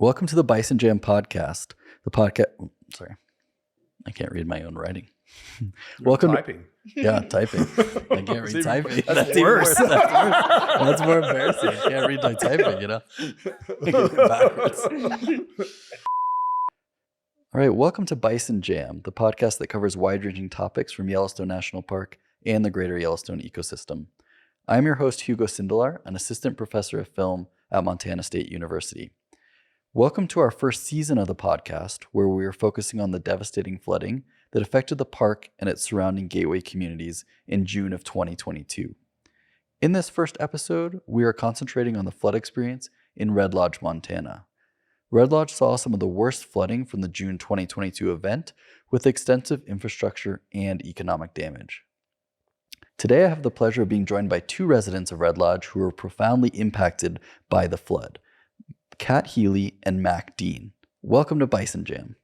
Welcome to the Bison Jam podcast. The podcast. Sorry, I can't read my own writing. Welcome. Typing. Typing. I can't read typing. That's worse. That's worse. That's more embarrassing. I can't read my typing. Backwards. All right. Welcome to Bison Jam, the podcast that covers wide-ranging topics from Yellowstone National Park and the greater Yellowstone ecosystem. I'm your host, Hugo Sindelar, an assistant professor of film at Montana State University. Welcome to our first season of the podcast, where we are focusing on the devastating flooding that affected the park and its surrounding gateway communities in June of 2022. In this first episode, we are concentrating on the flood experience in Red Lodge, Montana. Red Lodge saw some of the worst flooding from the June 2022 event, with extensive infrastructure and economic damage. Today, I have the pleasure of being joined by two residents of Red Lodge who were profoundly impacted by the flood. Kat Healy and Mac Dean. Welcome to Bison Jam.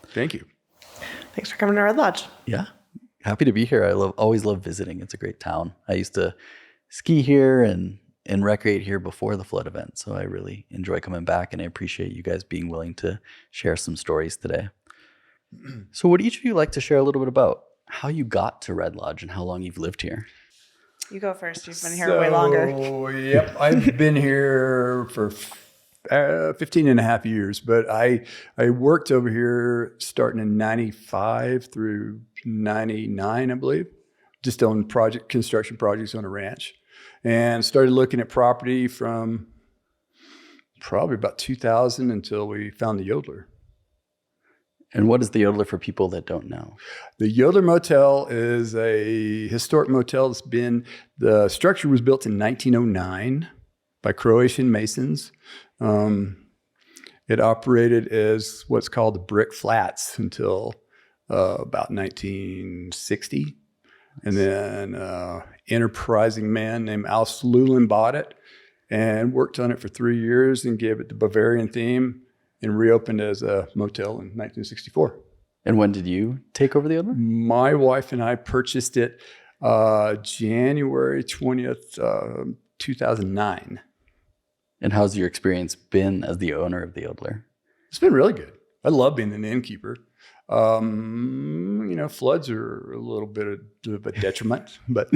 Thank you. Thanks for coming to Red Lodge. Yeah, happy to be here. I always love visiting. It's a great town. I used to ski here and recreate here before the flood event, so I really enjoy coming back, and I appreciate you guys being willing to share some stories today. So would each of you like to share a little bit about how you got to Red Lodge and how long you've lived here? You go first. You've been here way longer. Yep, I've been here for 15 and a half years, but I worked over here starting in 95 through 99, I believe, just on construction projects on a ranch, and started looking at property from probably about 2000 until we found the Yodeler. And what is the Yodeler for people that don't know? The Yodeler Motel is a historic motel the structure was built in 1909 by Croatian Masons. It operated as what's called the Brick Flats until about 1960. And then enterprising man named Al Slulin bought it and worked on it for 3 years and gave it the Bavarian theme and reopened as a motel in 1964. And when did you take over the Yodeler? My wife and I purchased it January 20th, 2009. And how's your experience been as the owner of the Yodeler? It's been really good. I love being an innkeeper. Floods are a little bit of a detriment, but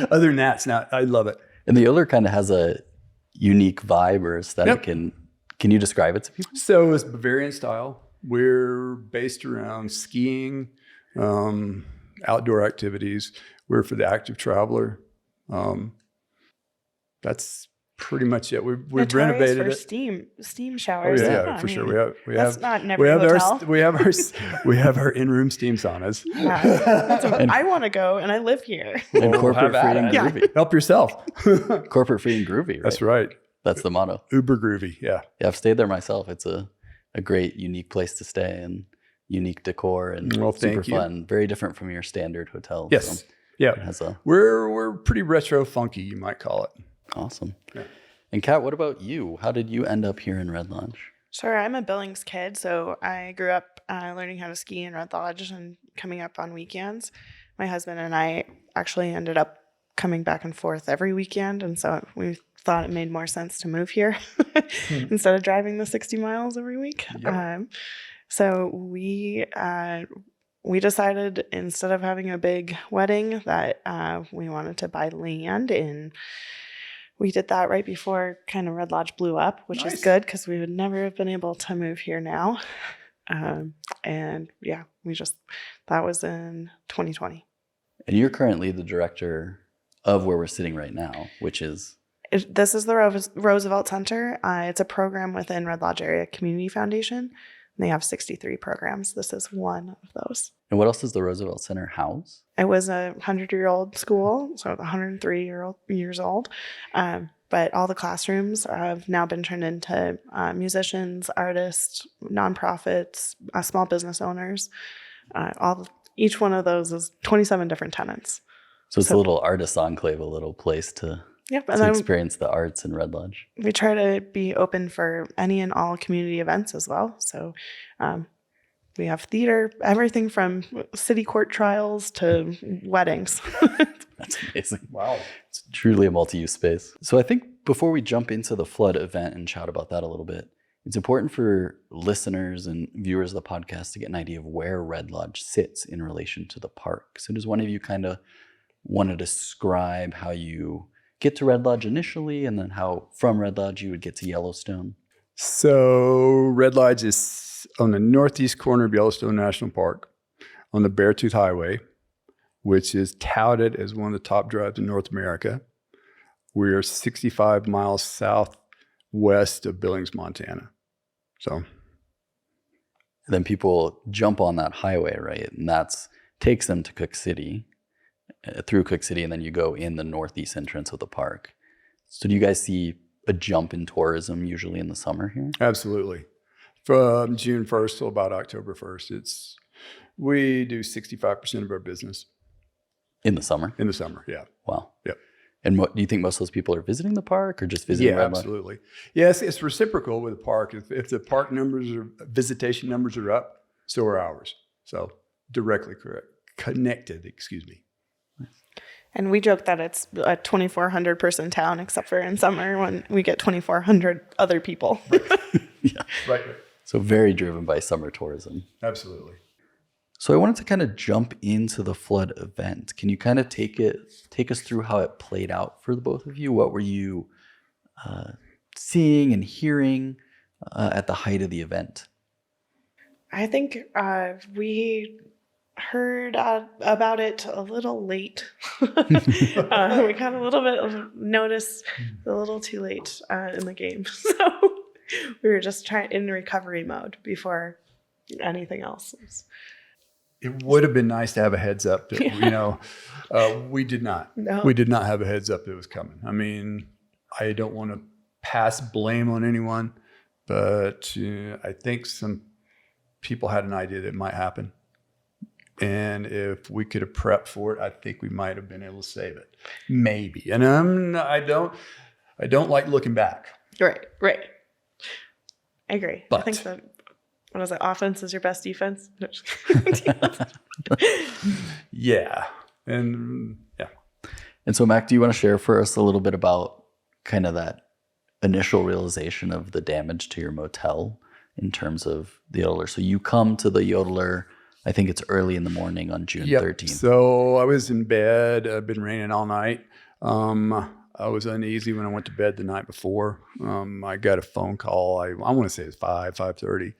other than that, I love it. And the Yodeler kind of has a unique vibe or aesthetic. Yep. Can you describe it to people? So it's Bavarian style. We're based around skiing, outdoor activities. We're for the active traveler. That's pretty much it. We've renovated for it. Steam showers. Oh yeah, for sure. That's not in every hotel. We have our in-room steam saunas. Yeah. I want to go, and I live here. And corporate free and Yeah. groovy. Help yourself. Corporate free and groovy, right? That's right. That's the motto. Uber groovy. Yeah. Yeah, I've stayed there myself. It's a great, unique place to stay and unique decor and super fun. Very different from your standard hotel. Yes. So yeah. We're pretty retro funky, you might call it. Awesome. Yeah. And Kat, what about you? How did you end up here in Red Lodge? Sure. I'm a Billings kid, so I grew up learning how to ski in Red Lodge and coming up on weekends. My husband and I actually ended up coming back and forth every weekend, and so we thought it made more sense to move here instead of driving the 60 miles every week. Yep. So we decided, instead of having a big wedding, that we wanted to buy land in. We did that right before kind of Red Lodge blew up, which is good because we would never have been able to move here now. And yeah, that was in 2020. And you're currently the director of where we're sitting right now, which is? This is the Roosevelt Center. It's a program within Red Lodge Area Community Foundation. They have 63 programs. This is one of those. And what else does the Roosevelt Center house? It was a 100-year-old school, so 103 years old. But all the classrooms have now been turned into musicians, artists, nonprofits, small business owners. Each one of those is 27 different tenants. So it's a little artist enclave, a little place to experience the arts in Red Lodge. We try to be open for any and all community events as well. So we have theater, everything from city court trials to weddings. That's amazing. Wow. It's truly a multi-use space. So I think before we jump into the flood event and chat about that a little bit, it's important for listeners and viewers of the podcast to get an idea of where Red Lodge sits in relation to the park. So does one of you kind of want to describe how you get to Red Lodge initially, and then how from Red Lodge you would get to Yellowstone? So Red Lodge is on the northeast corner of Yellowstone National Park on the Beartooth Highway, which is touted as one of the top drives in North America. We are 65 miles southwest of Billings, Montana. So then people jump on that highway, right? And that's takes them to Cook City, through Cook City, and then you go in the northeast entrance of the park. So do you guys see a jump in tourism usually in the summer here? absolutely. From June 1st till about October 1st, we do 65% of our business In the summer? in the summer. Yeah. Wow. Yep. And what do you think most of those people are visiting the park or just visiting Yeah, Red Lodge? absolutely. Yes, it's reciprocal with the park. If the park numbers or visitation numbers are up, so are ours. So directly connected, excuse me. And we joke that it's a 2,400 person town, except for in summer when we get 2,400 other people. Yeah. Right. So very driven by summer tourism. Absolutely. So I wanted to kind of jump into the flood event. Can you kind of take us through how it played out for the both of you? What were you seeing and hearing at the height of the event? I think we heard about it a little late. We got a little bit of notice a little too late in the game. So we were just in recovery mode before anything else. It would have been nice to have a heads up that, we did not. No. We did not have a heads up that it was coming. I mean, I don't want to pass blame on anyone, but I think some people had an idea that it might happen. And if we could have prepped for it, I think we might have been able to save it. Maybe. And I don't like looking back. Right. I agree. But I think that, what is it? Offense is your best defense. No, just yeah. And yeah. And so, Mac, do you want to share for us a little bit about kind of that initial realization of the damage to your motel in terms of the yodeler? So you come to the yodeler, I think it's early in the morning on June 13th. So I was in bed. I've been raining all night. I was uneasy when I went to bed the night before. I got a phone call. I want to say it's 5:30.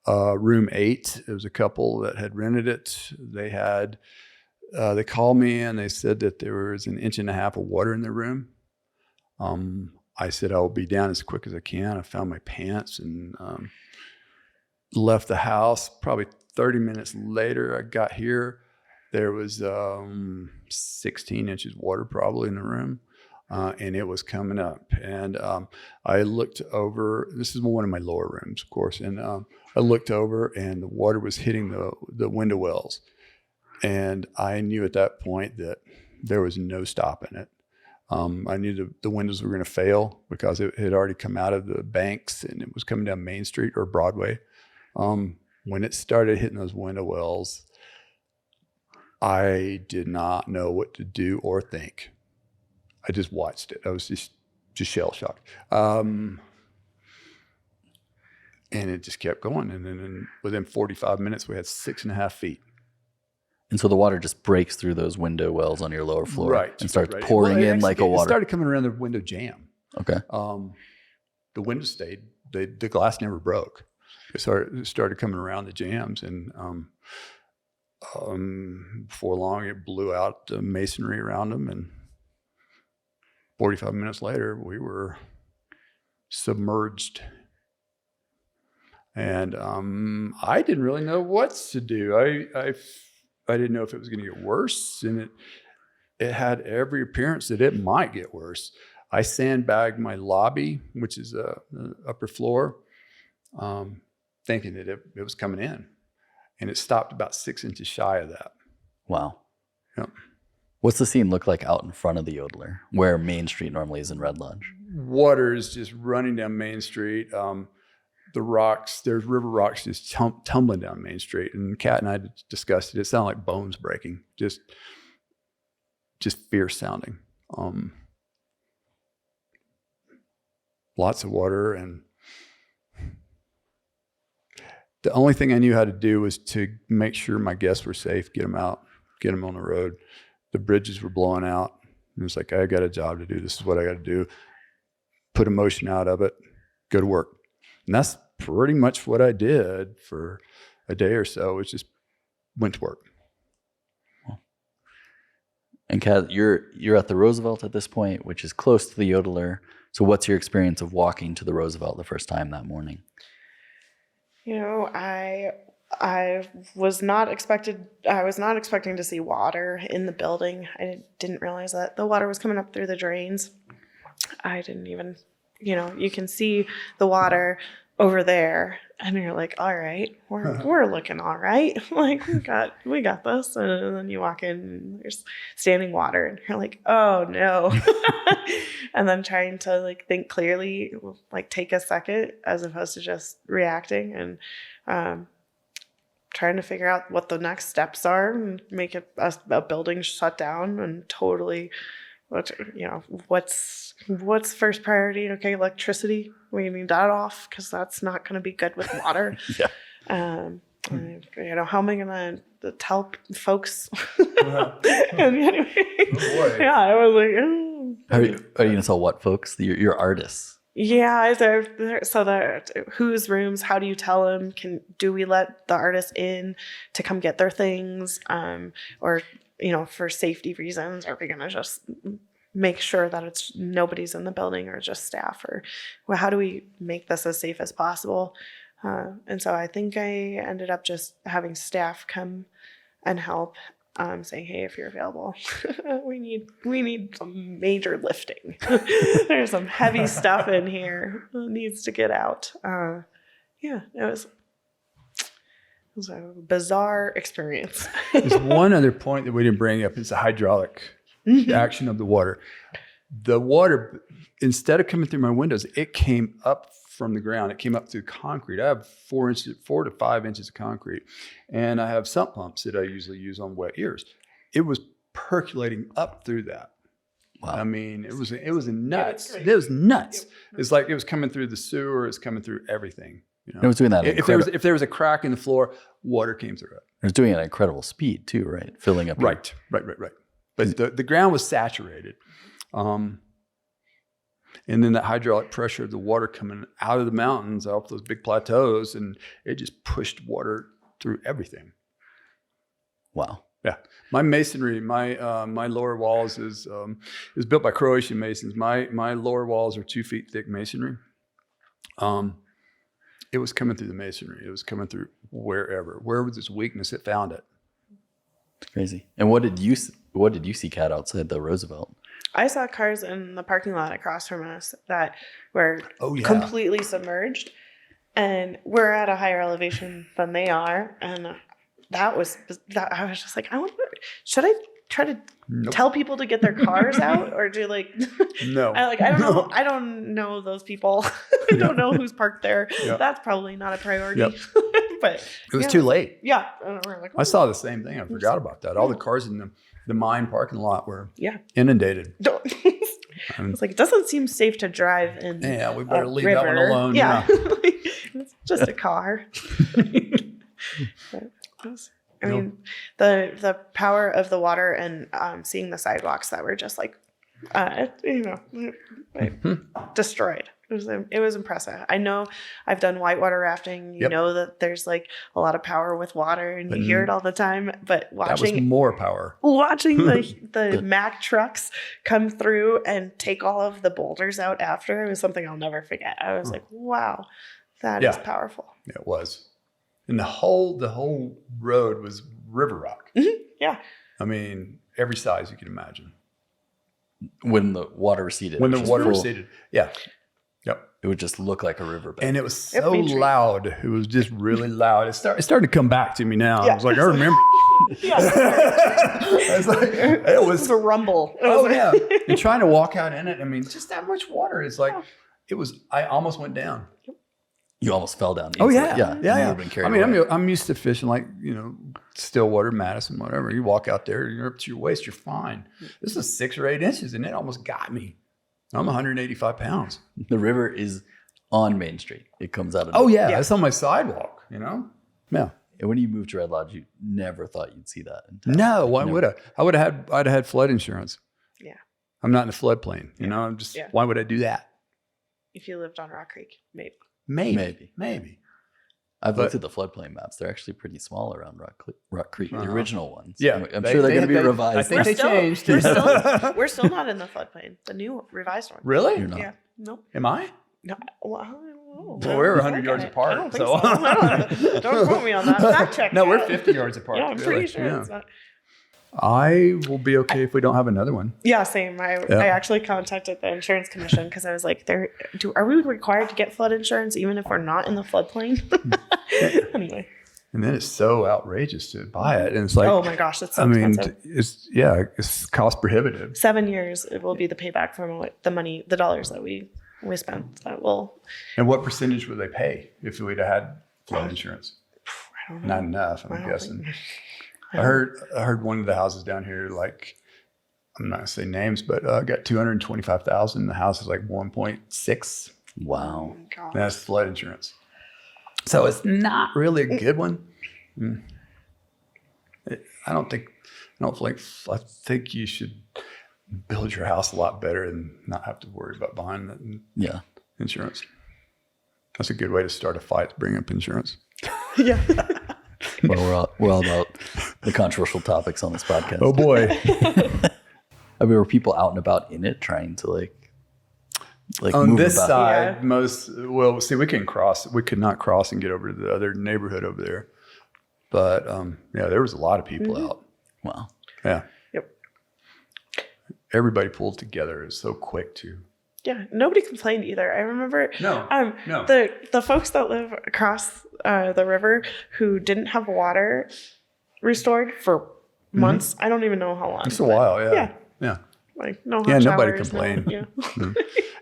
Room 8. It was a couple that had rented it. They called me and they said that there was 1.5 inches of water in the room. I said, I'll be down as quick as I can. I found my pants and left the house. Probably 30 minutes later, I got here. There was 16 inches water probably in the room. And it was coming up. And I looked over. This is one of my lower rooms, of course. And I looked over, and the water was hitting the window wells. And I knew at that point that there was no stopping it. I knew the windows were going to fail because it had already come out of the banks, and it was coming down Main Street or Broadway. When it started hitting those window wells, I did not know what to do or think. I just watched it. I was just shell shocked. And it just kept going. And then within 45 minutes, we had 6.5 feet. And so the water just breaks through those window wells on your lower floor, right, and starts right. pouring in like a water. It started coming around the window jamb. Okay. The window stayed. The glass never broke. It started coming around the jams, and before long, it blew out the masonry around them, and 45 minutes later, we were submerged. And I didn't really know what to do. I didn't know if it was going to get worse, and it had every appearance that it might get worse. I sandbagged my lobby, which is the upper floor, thinking that it was coming in, and it stopped about 6 inches shy of that. Wow. Yep. What's the scene look like out in front of the yodeler, where Main Street normally is in Red Lodge? Water is just running down Main Street. The rocks, there's river rocks just tumbling down Main Street. And Kat and I discussed it. It sounded like bones breaking, just fierce sounding. Lots of water, and The only thing I knew how to do was to make sure my guests were safe, get them out, get them on the road. The bridges were blowing out. It was like, I got a job to do. This is what I got to do. Put emotion out of it, go to work. And that's pretty much what I did for a day or so. It just went to work. And Kat, you're at the Roosevelt at this point, which is close to the Yodeler. So what's your experience of walking to the Roosevelt the first time that morning? You know, I was not expecting to see water in the building. I didn't realize that the water was coming up through the drains. I didn't even, you can see the water over there, and you're like, all right, we're looking all right. Like we got this. And then you walk in, and there's standing water, and you're like, oh no. And then trying to like think clearly, like take a second as opposed to just reacting, and trying to figure out what the next steps are and make it a building shut down and totally. What's first priority? Okay, electricity. We need that off because that's not going to be good with water. Yeah. How am I going to tell folks? And anyway, Oh boy. yeah, I was like, oh. Are you going to tell what folks? Your artists. Yeah, so that whose rooms? How do you tell them? Do we let the artists in to come get their things, or for safety reasons, are we gonna just make sure that it's nobody's in the building or just staff, or how do we make this as safe as possible? And so I think I ended up just having staff come and help. Saying, hey, if you're available, we need some major lifting. There's some heavy stuff in here that needs to get out. It was a bizarre experience. There's one other point that we didn't bring up. It's the hydraulic action of the water. The water, instead of coming through my windows, it came up from the ground. It came up through concrete. I have 4 to 5 inches of concrete, and I have sump pumps that I usually use on wet years. It was percolating up through that. Wow. I mean, it was nuts. It was nuts. It's like it was coming through the sewer. It's coming through everything. It was doing that. If there was a crack in the floor, water came through it. It was doing it at incredible speed too, right? Filling up. Right. But the ground was saturated. And then that hydraulic pressure of the water coming out of the mountains, off those big plateaus, and it just pushed water through everything. Wow. Yeah. My masonry, my lower walls is built by Croatian masons. My lower walls are 2 feet thick masonry. It was coming through the masonry. It was coming through wherever was its weakness, it found it. It's crazy. And what did you see, Kat, outside the Roosevelt? I saw cars in the parking lot across from us that were completely submerged, and we're at a higher elevation than they are, and I was just like, should I try to tell people to get their cars out, or do No. I don't know. I don't know those people. I don't know who's parked there. Yep. That's probably not a priority. Yep. But it was too late. Yeah. And we're like, I saw the same thing. I forgot about that. All the cars in the mine parking lot were inundated. It's like, it doesn't seem safe to drive in. Yeah, we better leave river. that one alone. Yeah. It's just a car. I mean, the power of the water and seeing the sidewalks that were just destroyed. It was impressive. I know I've done whitewater rafting. You know that there's a lot of power with water, and you hear it all the time. But watching that was more power. Watching the Mack trucks come through and take all of the boulders out after, it was something I'll never forget. I was like, wow, that is powerful. It was. And the whole road was river rock. Mm-hmm. Yeah. I mean, every size you can imagine. When the water receded. Yeah. Yep. It would just look like a riverbed. And it was so loud. It was just really loud. It started to come back to me now. Yeah. I was like, I remember. It was a rumble. Yeah. And trying to walk out in it. I mean, just that much water. It's like, I almost went down. You almost fell down. Oh yeah. Yeah. I mean, I'm used to fishing Stillwater, Madison, whatever. You walk out there, you're up to your waist, you're fine. This is 6 or 8 inches, and it almost got me. I'm 185 pounds. The river is on Main Street. It comes out of it's on my sidewalk, Yeah. And when you moved to Red Lodge, you never thought you'd see that in town. No, why Never. would I? I'd have had flood insurance. Yeah. I'm not in the floodplain. You know, I'm just, why would I do that? If you lived on Rock Creek, maybe. Maybe. I've looked at the floodplain maps. They're actually pretty small around Rock Creek, the original ones. Yeah. I'm sure they're going to be revised. I think they changed. We're still not in the floodplain. The new revised one. Really? You're not. Yeah. Nope. Am I? No. Well, I don't know. Well, we're 100 yards apart. I don't think so. Don't quote me on that. Fact check. No, that. we're 50 yards apart. Yeah, I'm pretty sure it's not. I will be okay if we don't have another one. Yeah, same. I actually contacted the insurance commission because I was like, are we required to get flood insurance even if we're not in the floodplain? Anyway. And then it's so outrageous to buy it. And it's like, oh my gosh, that's so expensive. It's cost prohibitive. 7 years, it will be the payback from the dollars that we spent. That will. And what percentage would they pay if we'd have had flood insurance? I don't know. Not enough, I'm guessing. I heard one of the houses down here, like, I'm not gonna say names, but got $225,000. The house is like 1.6. Wow. Oh, That's flood insurance. So it's not really a good one. I think you should build your house a lot better and not have to worry about buying the insurance. That's a good way to start a fight, to bring up insurance. Yeah. Well, we're all about the controversial topics on this podcast. Oh boy. I mean, were people out and about in it trying to like on move this about? side, we could not cross and get over to the other neighborhood over there. But there was a lot of people out. Wow. Yeah. Yep. Everybody pulled together. It was so quick too. Yeah, nobody complained either. I remember No. the folks that live across the river who didn't have water restored for months. I don't even know how long. It's a while, yeah. Like no hot Yeah, nobody showers, complained. No.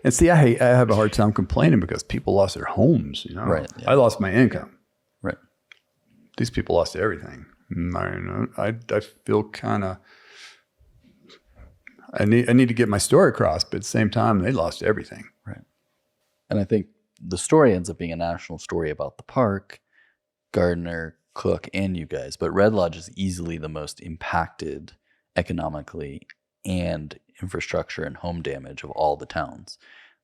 And see, I have a hard time complaining because people lost their homes, you know. Right, yeah. I lost my income. Right. These people lost everything. I feel kind of I need to get my story across, but at the same time, they lost everything. Right. And I think the story ends up being a national story about the park, Gardner, Cook, and you guys. But Red Lodge is easily the most impacted economically and infrastructure and home damage of all the towns.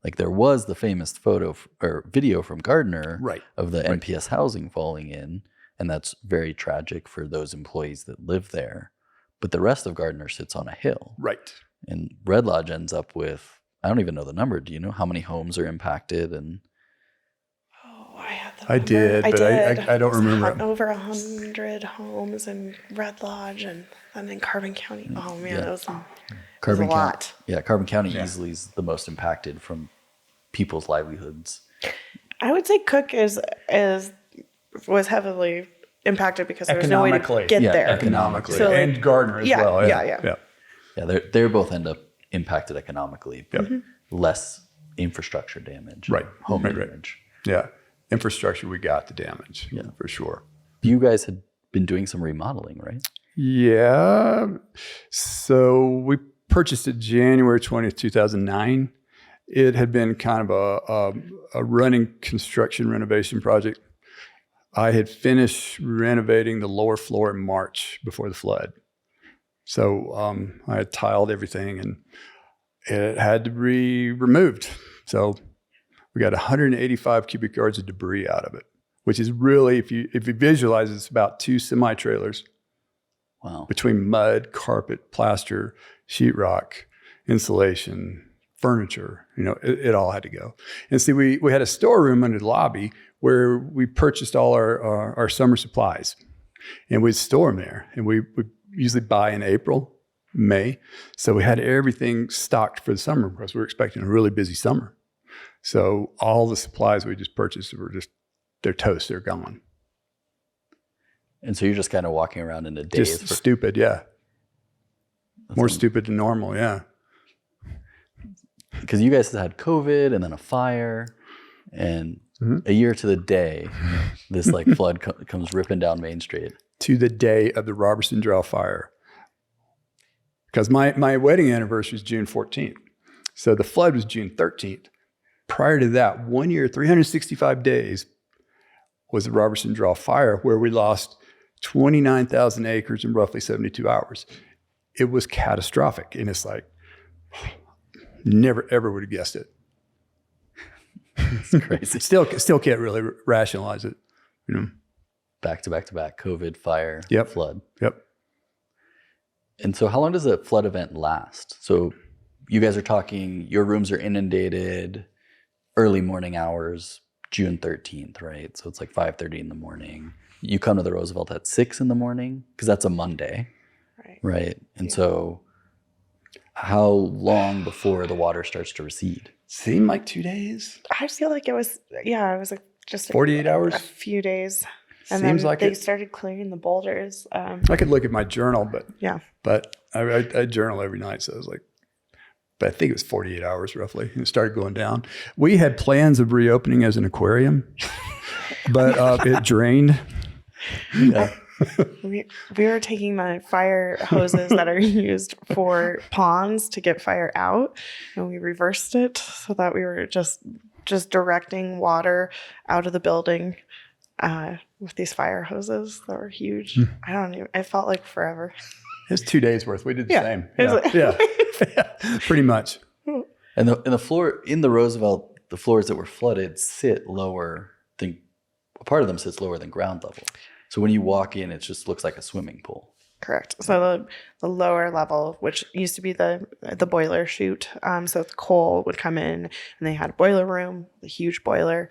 Like there was the famous photo or video from Gardner of the NPS housing falling in, and that's very tragic for those employees that live there. But the rest of Gardner sits on a hill. Right. And Red Lodge ends up with, I don't even know the number. Do you know how many homes are impacted? And I had the I did, but I don't remember. Over 100 homes in Red Lodge and then in Carbon County. Oh man, that was a lot. Yeah, Carbon County easily is the most impacted from people's livelihoods. I would say Cook was heavily impacted because there was no way to get there. Economically. So, and Gardner as well. Yeah. Yeah, they both end up impacted economically, but less infrastructure damage, home damage. Yeah, infrastructure, we got the damage, for sure. You guys had been doing some remodeling, right? Yeah. So we purchased it January 20th, 2009. It had been kind of a running construction renovation project. I had finished renovating the lower floor in March before the flood. So I had tiled everything and it had to be removed. So we got 185 cubic yards of debris out of it, which is really, if you visualize, it's about 2 semi-trailers. Wow. Between mud, carpet, plaster, sheetrock, insulation, furniture, it all had to go. And see, we had a storeroom under the lobby where we purchased all our summer supplies, and we'd store them there. And we usually buy in April, May. So we had everything stocked for the summer because we were expecting a really busy summer. So all the supplies we just purchased they're toast, they're gone. And so you're just kind of walking around in a daze. Just stupid, yeah. More stupid than normal, yeah. Because you guys had COVID and then a fire, and a year to the day, this flood comes ripping down Main Street. To the day of the Robertson Draw fire. Because my wedding anniversary is June 14th. So the flood was June 13th. Prior to that, 1 year, 365 days, was the Robertson Draw fire, where we lost 29,000 acres in roughly 72 hours. It was catastrophic. And it's like, never, ever would have guessed it. It's crazy. Still can't really rationalize it. Back to back to back, COVID, fire, flood. Yep. And so how long does a flood event last? So you guys are talking, your rooms are inundated early morning hours, June 13th, right? So it's like 5:30 in the morning. You come to the Roosevelt at 6 in the morning because that's a Monday, right? And so how long before the water starts to recede? Seemed like 2 days. I feel like it was like just 48 hours? A few days. And Seems then like they started clearing the boulders. I could look at my journal, but I journal every night, so I was like, but I think it was 48 hours roughly, and it started going down. We had plans of reopening as an aquarium, but it drained. Yeah. We were taking the fire hoses that are used for ponds to get fire out, and we reversed it so that we were just directing water out of the building with these fire hoses that were huge. It felt like forever. It was 2 days worth. We did the same. Yeah. Pretty much. And the floor in the Roosevelt, the floors that were flooded sit lower than, a part of them sits lower than ground level. So when you walk in, it just looks like a swimming pool. Correct. So the lower level, which used to be the boiler chute, so the coal would come in, and they had a boiler room, a huge boiler.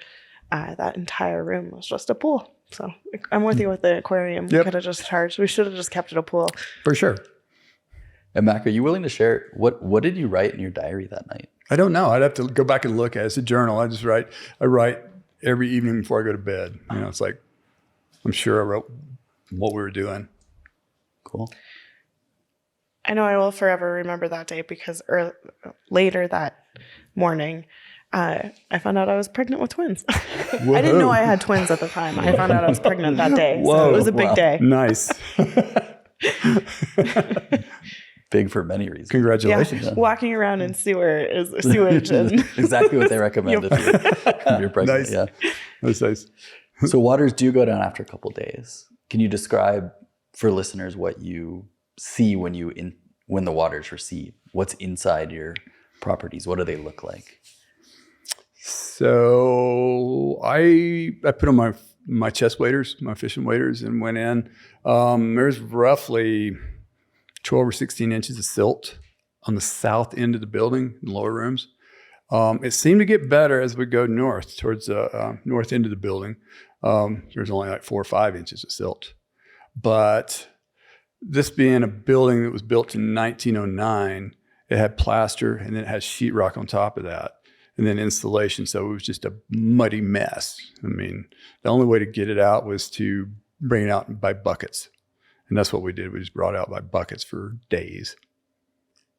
That entire room was just a pool. So I'm with you with the aquarium. We could have just charged. We should have just kept it a pool. For sure. And Mac, are you willing to share what did you write in your diary that night? I don't know. I'd have to go back and look at it. It's a journal. I write every evening before I go to bed. It's like, I'm sure I wrote what we were doing. Cool. I know I will forever remember that day because later that morning, I found out I was pregnant with twins. I didn't know I had twins at the time. I found out I was pregnant that day. Whoa. So it was a big day. Nice. Big for many reasons. Congratulations. Yeah. Walking around in sewage. And exactly what they recommend if you're pregnant. Nice. Yeah. That's nice. So waters do go down after a couple of days. Can you describe for listeners what you see when the waters recede? What's inside your properties? What do they look like? So I put on my chest waders, my fishing waders, and went in. There's roughly 12 or 16 inches of silt on the south end of the building, in the lower rooms. It seemed to get better as we go north, towards the north end of the building. There's only like 4 or 5 inches of silt. But this being a building that was built in 1909, it had plaster, and then it had sheetrock on top of that, and then insulation. So it was just a muddy mess. The only way to get it out was to bring it out by buckets. And that's what we did. We just brought it out by buckets for days.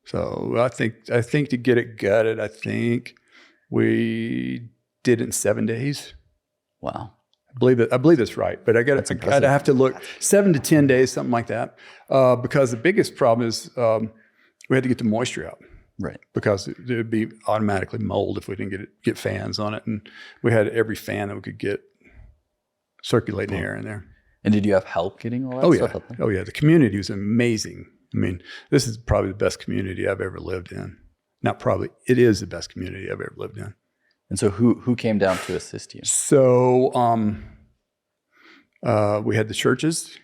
So I think to get it gutted, I think we did it in 7 days. Wow. I believe that's right, but I'd have to look. 7 to 10 days, something like that. Because the biggest problem is we had to get the moisture out. Right. Because it would be automatically mold if we didn't get fans on it. And we had every fan that we could get circulating air in there. And did you have help getting all that stuff up there? Oh, yeah. The community was amazing. This is probably the best community I've ever lived in. Not probably. It is the best community I've ever lived in. And so who came down to assist you? So we had the churches,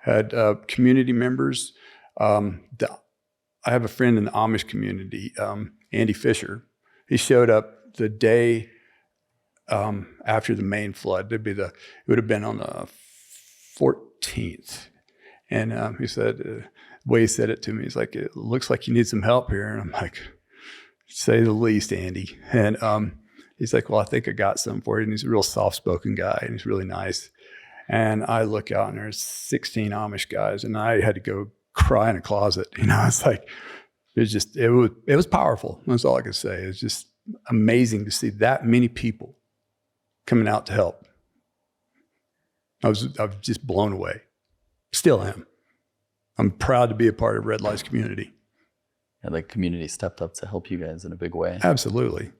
had community members. I have a friend in the Amish community, Andy Fisher. He showed up the day after the main flood. It would have been on the 14th. And he said, the way he said it to me, he's like, it looks like you need some help here. And I'm like, say the least, Andy. And he's like, well, I think I got some for you. And he's a real soft-spoken guy, and he's really nice. And I look out, and there's 16 Amish guys, and I had to go cry in a closet. It's like, it was powerful. That's all I could say. It's just amazing to see that many people coming out to help. I was just blown away. Still am. I'm proud to be a part of Red Light's community. And the community stepped up to help you guys in a big way. Absolutely.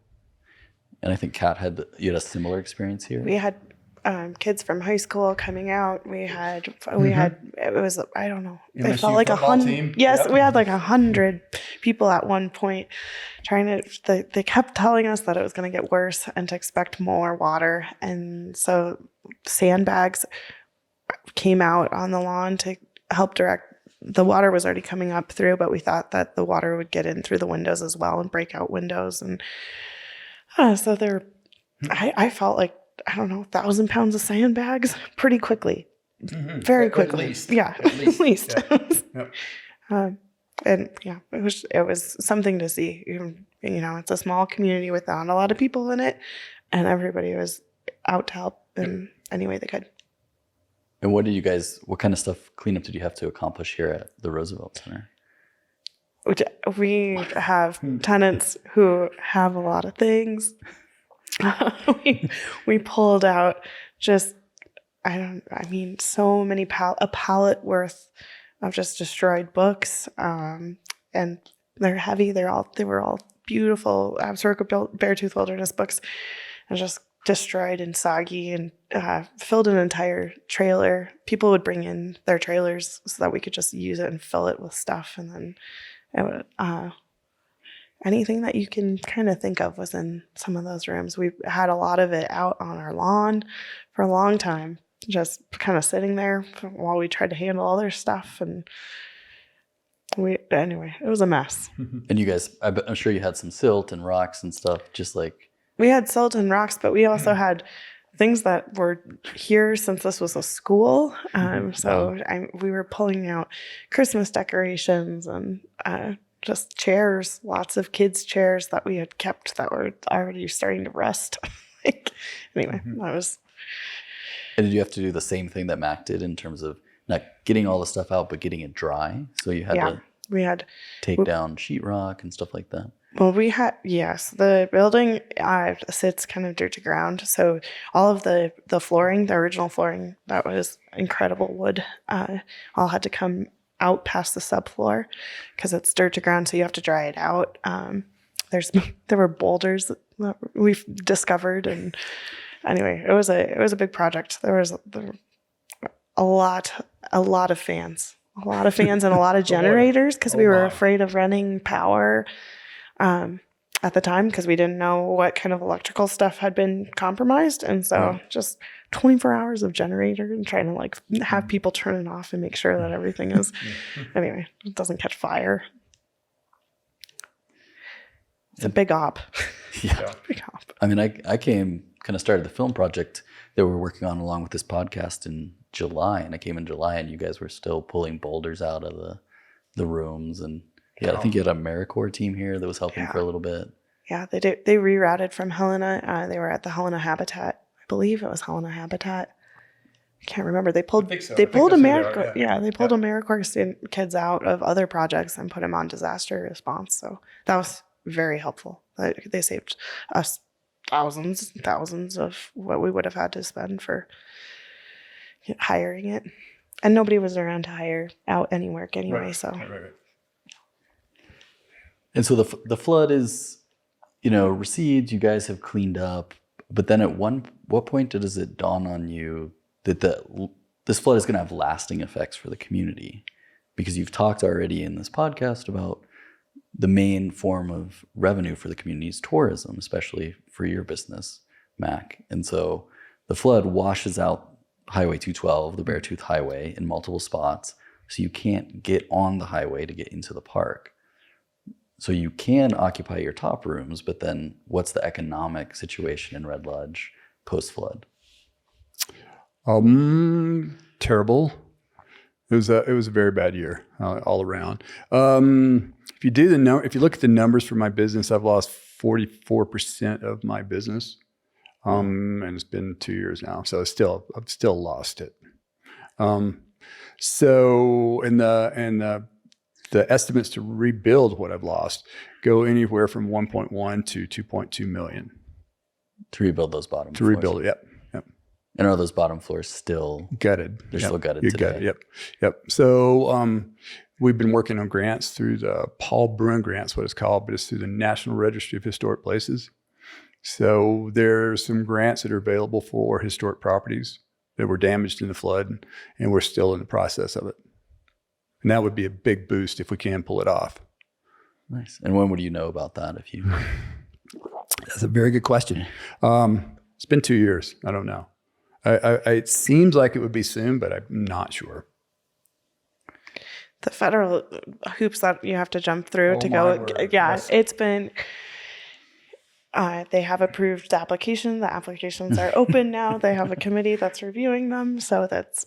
And I think Kat you had a similar experience here. We had kids from high school coming out. We had it was, I don't know. It MSU felt like football team. Yes, Yep. we had like 100 people at one point they kept telling us that it was going to get worse and to expect more water. And so sandbags came out on the lawn to help direct. The water was already coming up through, but we thought that the water would get in through the windows as well and break out windows. And so I felt like, I don't know, 1,000 pounds of sandbags pretty quickly, very quickly. At least. Yeah, At least. Yeah. Yep. And yeah, it was something to see. You know, it's a small community with not a lot of people in it, and everybody was out to help in any way they could. And what kind of stuff cleanup did you have to accomplish here at the Roosevelt Center? We have tenants who have a lot of things. We pulled out just, so many a pallet worth of just destroyed books. And they're heavy. They were all beautiful Absaroka Beartooth Wilderness books, and just destroyed and soggy, and filled an entire trailer. People would bring in their trailers so that we could just use it and fill it with stuff. And then it would, anything that you can kind of think of was in some of those rooms. We had a lot of it out on our lawn for a long time, just kind of sitting there while we tried to handle all their stuff. And anyway, it was a mess. And you guys, I'm sure you had some silt and rocks and stuff, just like... We had silt and rocks, but we also had things that were here since this was a school. We were pulling out Christmas decorations and just chairs, lots of kids' chairs that we had kept that were already starting to rust. Anyway, that was... And did you have to do the same thing that Mac did in terms of not getting all the stuff out, but getting it dry? So you had to take down sheetrock and stuff like that? Well, yes, the building sits kind of dirt to ground. So all of the flooring, the original flooring, that was incredible wood, all had to come out past the subfloor because it's dirt to ground. So you have to dry it out. There were boulders that we've discovered. And anyway, it was a big project. There were a lot of fans. A lot of fans and a lot of generators because we were afraid of running power at the time because we didn't know what kind of electrical stuff had been compromised. And so just 24 hours of generator and trying to have people turn it off and make sure that everything is, anyway, it doesn't catch fire. It's a big op. Yeah. Big op. I mean, I started the film project that we're working on along with this podcast in July, and I came in July and you guys were still pulling boulders out of the rooms. And I think you had a AmeriCorps team here that was helping for a little bit. Yeah, they did. They rerouted from Helena. They were at the Helena Habitat. I believe it was Helena Habitat. I can't remember. They pulled AmeriCorps. They pulled AmeriCorps kids out of other projects and put them on disaster response. So that was very helpful. They saved us thousands of what we would have had to spend for hiring it. And nobody was around to hire out any work anyway. Right. So. Right. And so the flood is, recedes. You guys have cleaned up, but then at what point does it dawn on you that this flood is going to have lasting effects for the community? Because you've talked already in this podcast about the main form of revenue for the community is tourism, especially for your business, Mac. And so the flood washes out Highway 212, the Beartooth Highway, in multiple spots, so you can't get on the highway to get into the park. So you can occupy your top rooms, but then what's the economic situation in Red Lodge post-flood? Terrible. It was a very bad year all around. If you look at the numbers for my business, I've lost 44% of my business, and it's been 2 years now. So I've still lost it. The estimates to rebuild what I've lost go anywhere from 1.1 to 2.2 million. To rebuild those bottom floors? To rebuild it, yep. And are those bottom floors still gutted? They're still gutted today? Gutted, yep. So we've been working on grants through the Paul Bruin grants, what it's called, but it's through the National Registry of Historic Places. So there's some grants that are available for historic properties that were damaged in the flood, and we're still in the process of it. And that would be a big boost if we can pull it off. Nice. And when would you know about that if you... That's a very good question. It's been 2 years. I don't know. It seems like it would be soon, but I'm not sure. The federal hoops that you have to jump through to my go. word. Yeah, Yes. it's been. They have approved the application. The applications are open now. They have a committee that's reviewing them. So that's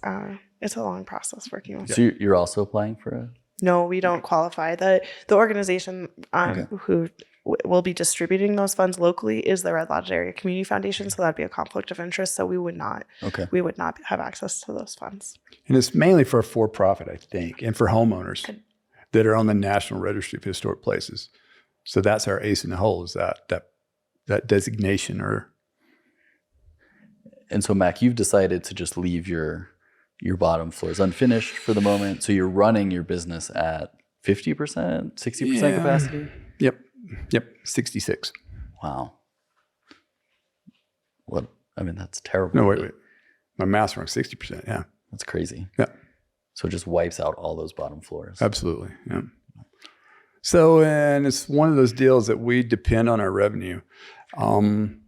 it's a long process working with. So you're also applying for a... No, we don't qualify. The organization who will be distributing those funds locally is the Red Lodge Area Community Foundation. So that'd be a conflict of interest. So we would not. Okay. We would not have access to those funds. And it's mainly for for-profit, I think, and for homeowners that are on the National Registry of Historic Places. So that's our ace in the hole, is that designation. And so, Mac, you've decided to just leave your bottom floors unfinished for the moment. So you're running your business at 50%, 60% capacity? Yep, 66. Wow. What? I mean, that's terrible. No, wait. My math's wrong, 60%, yeah. That's crazy. Yeah. So it just wipes out all those bottom floors. Absolutely, yeah. So, and it's one of those deals that we depend on our revenue. And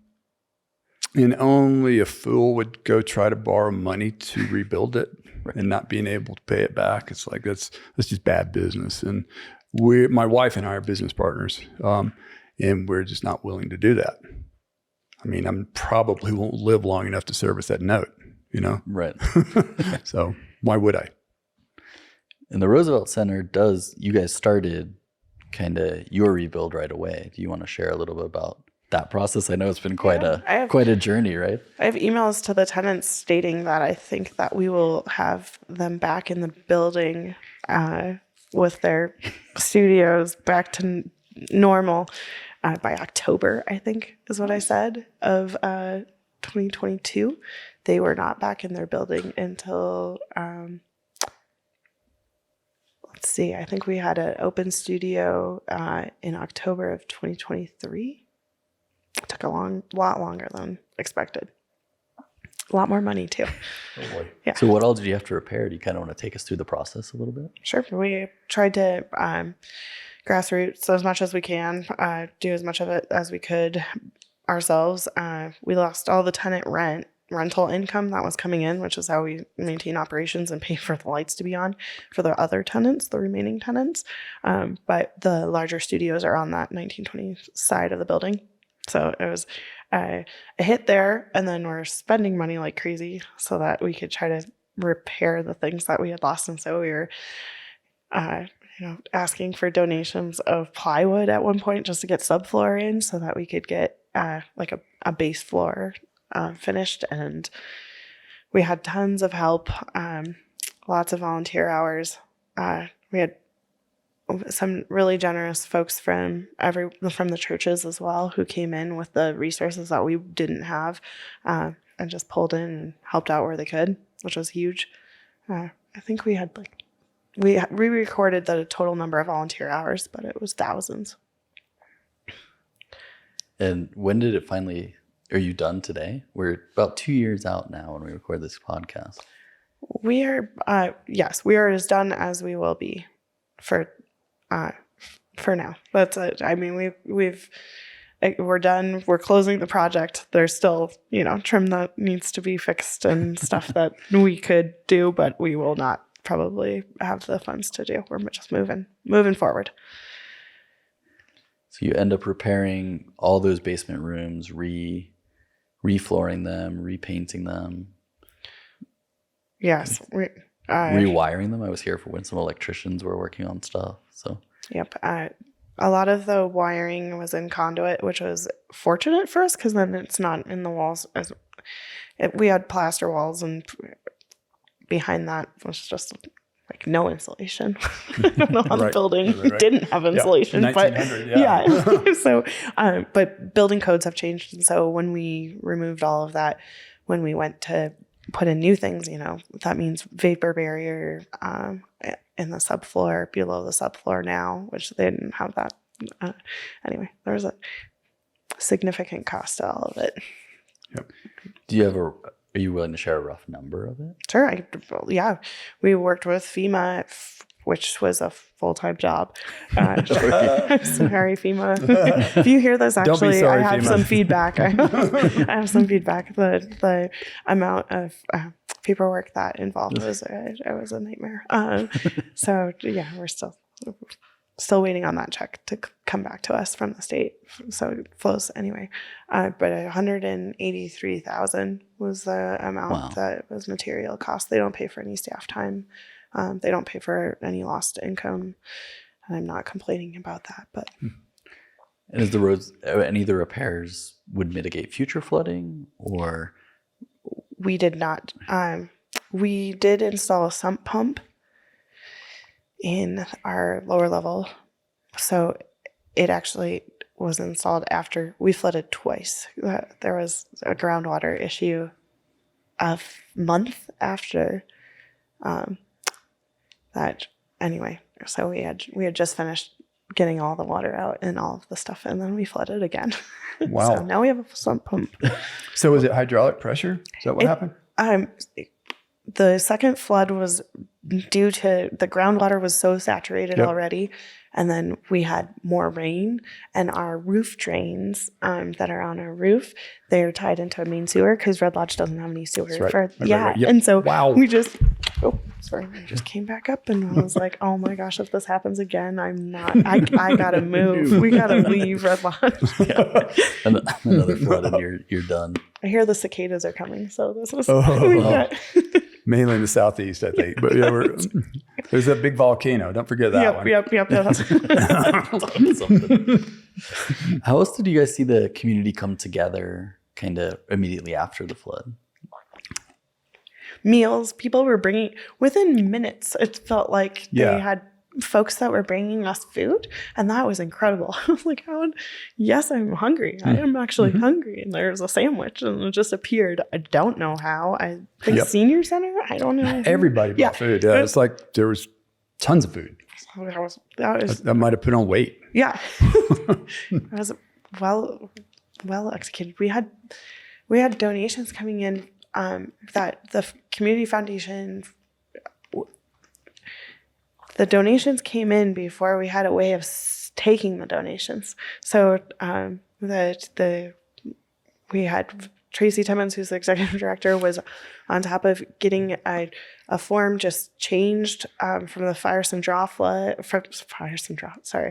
only a fool would go try to borrow money to rebuild it and not being able to pay it back. It's like, that's just bad business. And my wife and I are business partners, and we're just not willing to do that. I mean, I probably won't live long enough to service that note, you know? Right. So why would I? And the Roosevelt Center you guys started kind of your rebuild right away. Do you want to share a little bit about that process? I know it's been quite a journey, right? I have emails to the tenants stating that I think that we will have them back in the building with their studios back to normal by October, I think is what I said, of 2022. They were not back in their building until, let's see, I think we had an open studio in October of 2023. It took a lot longer than expected. A lot more money too. Oh boy. Yeah. So what all did you have to repair? Do you kind of want to take us through the process a little bit? Sure. We tried to grassroots as much as we can, do as much of it as we could ourselves. We lost all the tenant rental income that was coming in, which is how we maintain operations and pay for the lights to be on for the other tenants, the remaining tenants. But the larger studios are on that 1920 side of the building. So it was a hit there, and then we're spending money like crazy so that we could try to repair the things that we had lost. And so we were, asking for donations of plywood at one point just to get subfloor in so that we could get like a base floor finished. And we had tons of help, lots of volunteer hours. We had some really generous folks from the churches as well who came in with the resources that we didn't have, and just pulled in and helped out where they could, which was huge. I think we had we recorded the total number of volunteer hours, but it was thousands. And when did it finally? Are you done today? We're about 2 years out now when we record this podcast. We are, yes, we are as done as we will be for now. That's it. I mean, we're done. We're closing the project. There's still, trim that needs to be fixed and stuff that we could do, but we will not probably have the funds to do. We're just moving forward. So you end up repairing all those basement rooms, reflooring them, repainting them. Yes. Rewiring them. I was here for when some electricians were working on stuff. So yep. A lot of the wiring was in conduit, which was fortunate for us because then it's not in the walls. We had plaster walls, and behind that was just like no insulation. I don't know how the building didn't have insulation, but yeah. So, but building codes have changed, and so when we removed all of that, when we went to put in new things, that means vapor barrier in the subfloor, below the subfloor now, which they didn't have that. Anyway, there was significant cost to all of it. Yep. Are you willing to share a rough number of it? Sure. Yeah. We worked with FEMA, which was a full-time job. I'm sorry, FEMA. If you hear this, Don't be actually, sorry, I have FEMA. some feedback. I have some feedback. The amount of paperwork that involved was a nightmare. So yeah, we're still waiting on that check to come back to us from the state. So it flows anyway. But $183,000 was the amount that was material cost. They don't pay for any staff time. They don't pay for any lost income. And I'm not complaining about that. But And is the roads, any of the repairs would mitigate future flooding, or? we did not. We did install a sump pump in our lower level. So it actually was installed after we flooded twice. There was a groundwater issue a month after that. Anyway, so we had just finished getting all the water out and all of the stuff, and then we flooded again. Wow. So now we have a sump pump. So was it hydraulic pressure? Is that what happened? The second flood was due to the groundwater was so saturated already. And then we had more rain, and our roof drains that are on our roof, they're tied into a main sewer because Red Lodge doesn't have any sewer. Right. Yep. And so we just came back up, and I was like, oh my gosh, if this happens again, I gotta move. We gotta leave Red Lodge. Another flood and you're done. I hear the cicadas are coming, so this is Mainly in the southeast, I think. But yeah, there's a big volcano. Don't forget that one. Yep. How else did you guys see the community come together kind of immediately after the flood? Meals, people were bringing, within minutes, it felt like Yeah. they had folks that were bringing us food, and that was incredible. I was like, yes, I'm hungry. I am actually hungry. And there's a sandwich, and it just appeared. I don't know how. I think Senior Center? I don't know. Everybody brought food. Yeah, it's like there was tons of food. That was I might have put on weight. yeah. It was well executed. We had donations coming in that the community foundation. The donations came in before we had a way of taking the donations. So we had Tracy Timmons, who's the executive director, was on top of getting a form just changed from the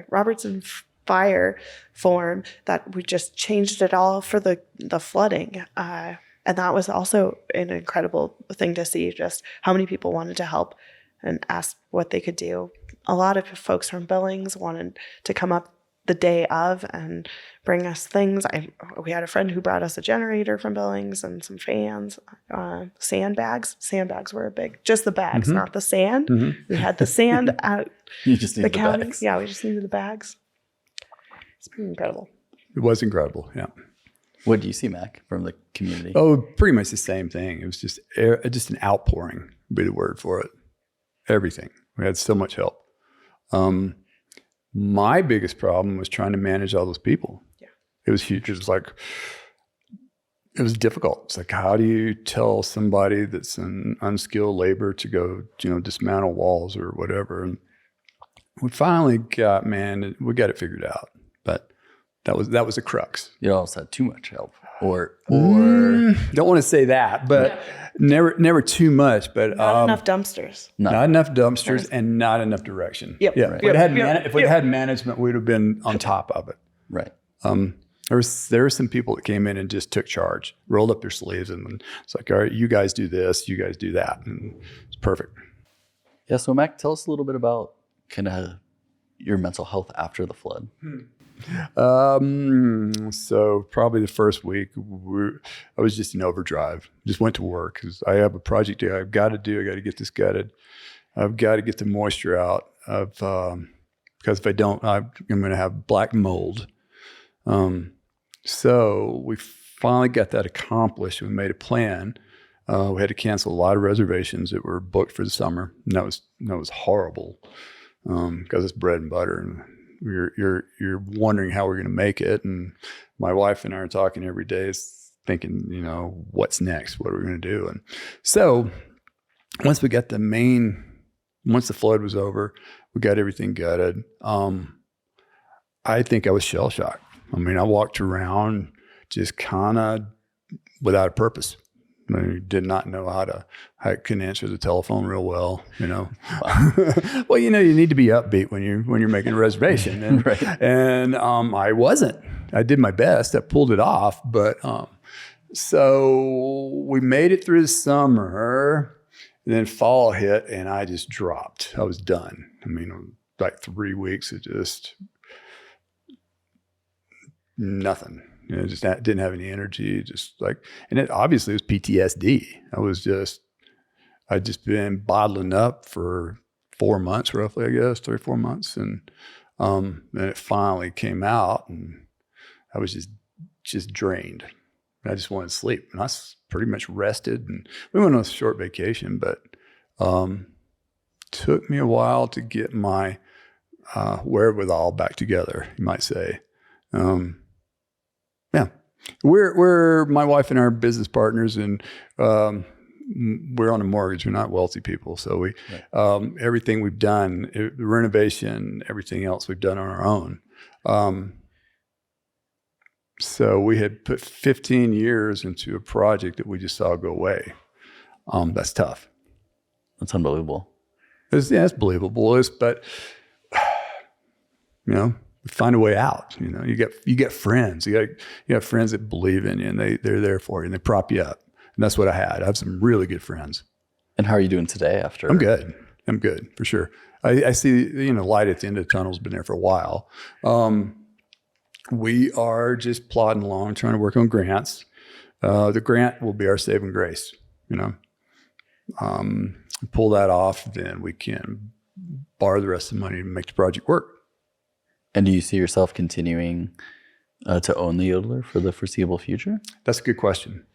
Robertson Fire form, that we just changed it all for the flooding. And that was also an incredible thing to see, just how many people wanted to help and asked what they could do. A lot of folks from Billings wanted to come up the day of and bring us things. We had a friend who brought us a generator from Billings and some fans, sandbags. Sandbags were big. Just the bags, not the sand. We had the sand at You just the need the county. bags. Yeah, we just needed the bags. It's pretty incredible. It was incredible. Yeah. What do you see, Mac, from the community? Oh, pretty much the same thing. It was just an outpouring would be the word for it. Everything. We had so much help. My biggest problem was trying to manage all those people. Yeah. It was huge. It was difficult. It's like, how do you tell somebody that's an unskilled labor to go, dismantle walls or whatever? And we finally got it figured out. But that was a crux. You also had too much help, or Don't want to say that, but never too much. But Not enough dumpsters. not enough dumpsters and not enough direction. Yep. Yeah. Right. If we'd had management, we'd have been on top of it. right. There were some people that came in and just took charge, rolled up their sleeves, and it's like, all right, you guys do this, you guys do that, and it's perfect. Yeah. So, Mac, tell us a little bit about kind of your mental health after the flood. So probably the first week, I was just in overdrive. Just went to work because I have a project I've got to do. I got to get this gutted. I've got to get the moisture out of because if I don't, I'm going to have black mold. So we finally got that accomplished. We made a plan. We had to cancel a lot of reservations that were booked for the summer. And that was horrible because it's bread and butter. And you're wondering how we're going to make it. And my wife and I are talking every day, thinking, what's next? What are we going to do? And so once we got once the flood was over, we got everything gutted. I think I was shell shocked. I mean, I walked around just kind of without a purpose. I did not know I couldn't answer the telephone real well, Wow. Well, you need to be upbeat when you're making a reservation. And, right. and I wasn't. I did my best. I pulled it off. But so we made it through the summer. And then fall hit and I just dropped. I was done. I mean, like 3 weeks of just nothing. Just didn't have any energy. And it obviously was PTSD. I'd just been bottling up for 4 months, roughly, I guess, 3 or 4 months. And then it finally came out and I was just drained. I just wanted to sleep. And I pretty much rested. And we went on a short vacation, but took me a while to get my wherewithal back together, you might say. Yeah. We're my wife and our business partners, and we're on a mortgage. We're not wealthy people. So everything we've done, the renovation, everything else we've done on our own. So we had put 15 years into a project that we just saw go away. That's tough. That's unbelievable. It's believable. But find a way out. You get friends. You got friends that believe in you, and they're there for you, and they prop you up. And that's what I had. I have some really good friends. And how are you doing today after? I'm good for sure. I see light at the end of the tunnel's been there for a while. We are just plodding along, trying to work on grants. The grant will be our saving grace. Pull that off, then we can borrow the rest of the money to make the project work. And do you see yourself continuing to own the Yodeler for the foreseeable future? That's a good question.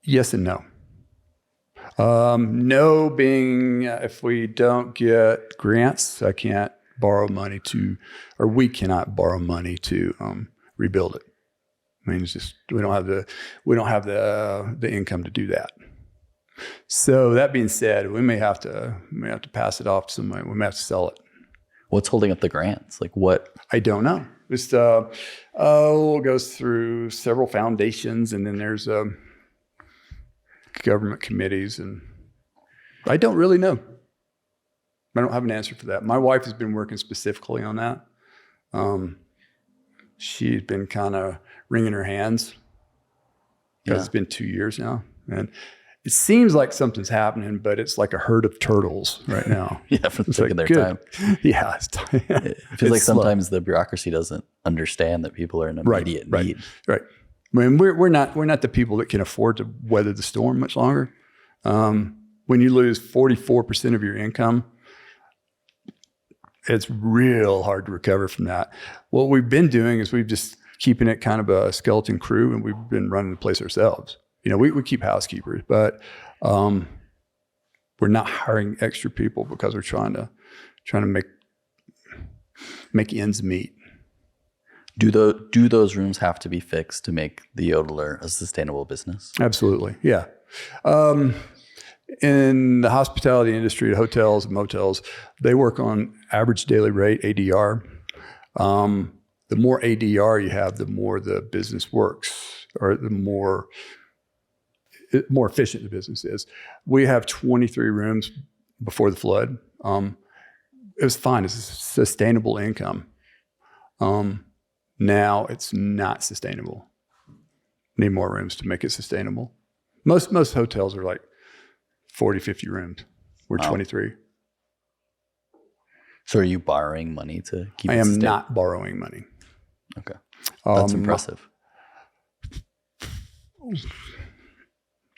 Yes and no. No being if we don't get grants, I can't borrow money we cannot borrow money to rebuild it. I mean, it's just we don't have the income to do that. So that being said, we may have to pass it off to somebody. We may have to sell it. What's holding up the grants? Like what? I don't know. Just it goes through several foundations, and then there's government committees, and I don't really know. I don't have an answer for that. My wife has been working specifically on that. She's been kind of wringing her hands because it's been 2 years now, and it seems like something's happening, but it's like a herd of turtles right now. For taking their time. Yeah, it feels like sometimes the bureaucracy doesn't understand that people are in immediate need. Right. I mean, we're not the people that can afford to weather the storm much longer. When you lose 44% of your income, it's real hard to recover from that. What we've been doing is we've just keeping it kind of a skeleton crew, and we've been running the place ourselves. We keep housekeepers, but we're not hiring extra people because we're trying to make ends meet. Do those rooms have to be fixed to make the Yodeler a sustainable business? Absolutely, yeah. In the hospitality industry, hotels and motels, they work on average daily rate, ADR. The more ADR you have, the more the business works, or the more efficient the business is. We have 23 rooms before the flood. It was fine. It's a sustainable income. Now it's not sustainable. Need more rooms to make it sustainable. Most hotels are like 40, 50 rooms. We're 23. So are you borrowing money to keep it I am sustainable? not borrowing money. Okay. That's impressive.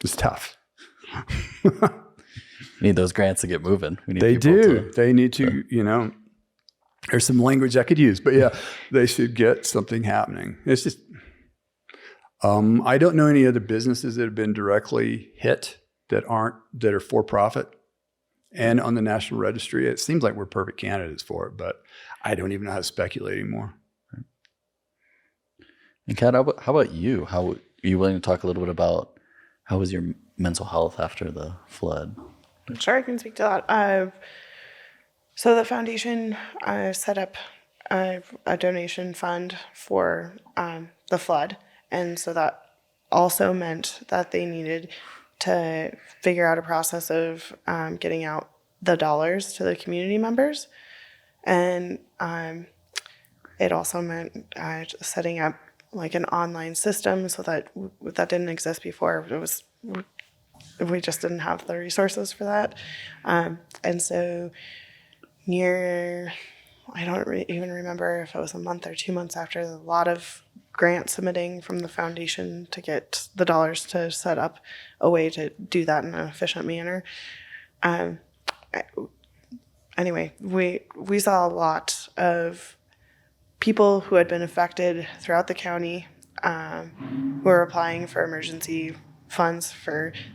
It's tough. We need those grants to get moving. We need They people do. They need to, there's some language I could use, but yeah, they should get something happening. It's just, I don't know any other businesses that have been directly hit that are for profit and on the National Registry. It seems like we're perfect candidates for it, but I don't even know how to speculate anymore. And Kat, how about you? How are you willing to talk a little bit about how was your mental health after the flood? Sure, I can speak to that. So the foundation set up a donation fund for the flood. And so that also meant that they needed to figure out a process of getting out the dollars to the community members. And it also meant setting up like an online system so that didn't exist before. We just didn't have the resources for that. And so I don't even remember if it was a month or 2 months after a lot of grant submitting from the foundation to get the dollars to set up a way to do that in an efficient manner. Anyway, we saw a lot of people who had been affected throughout the county who were applying for emergency funds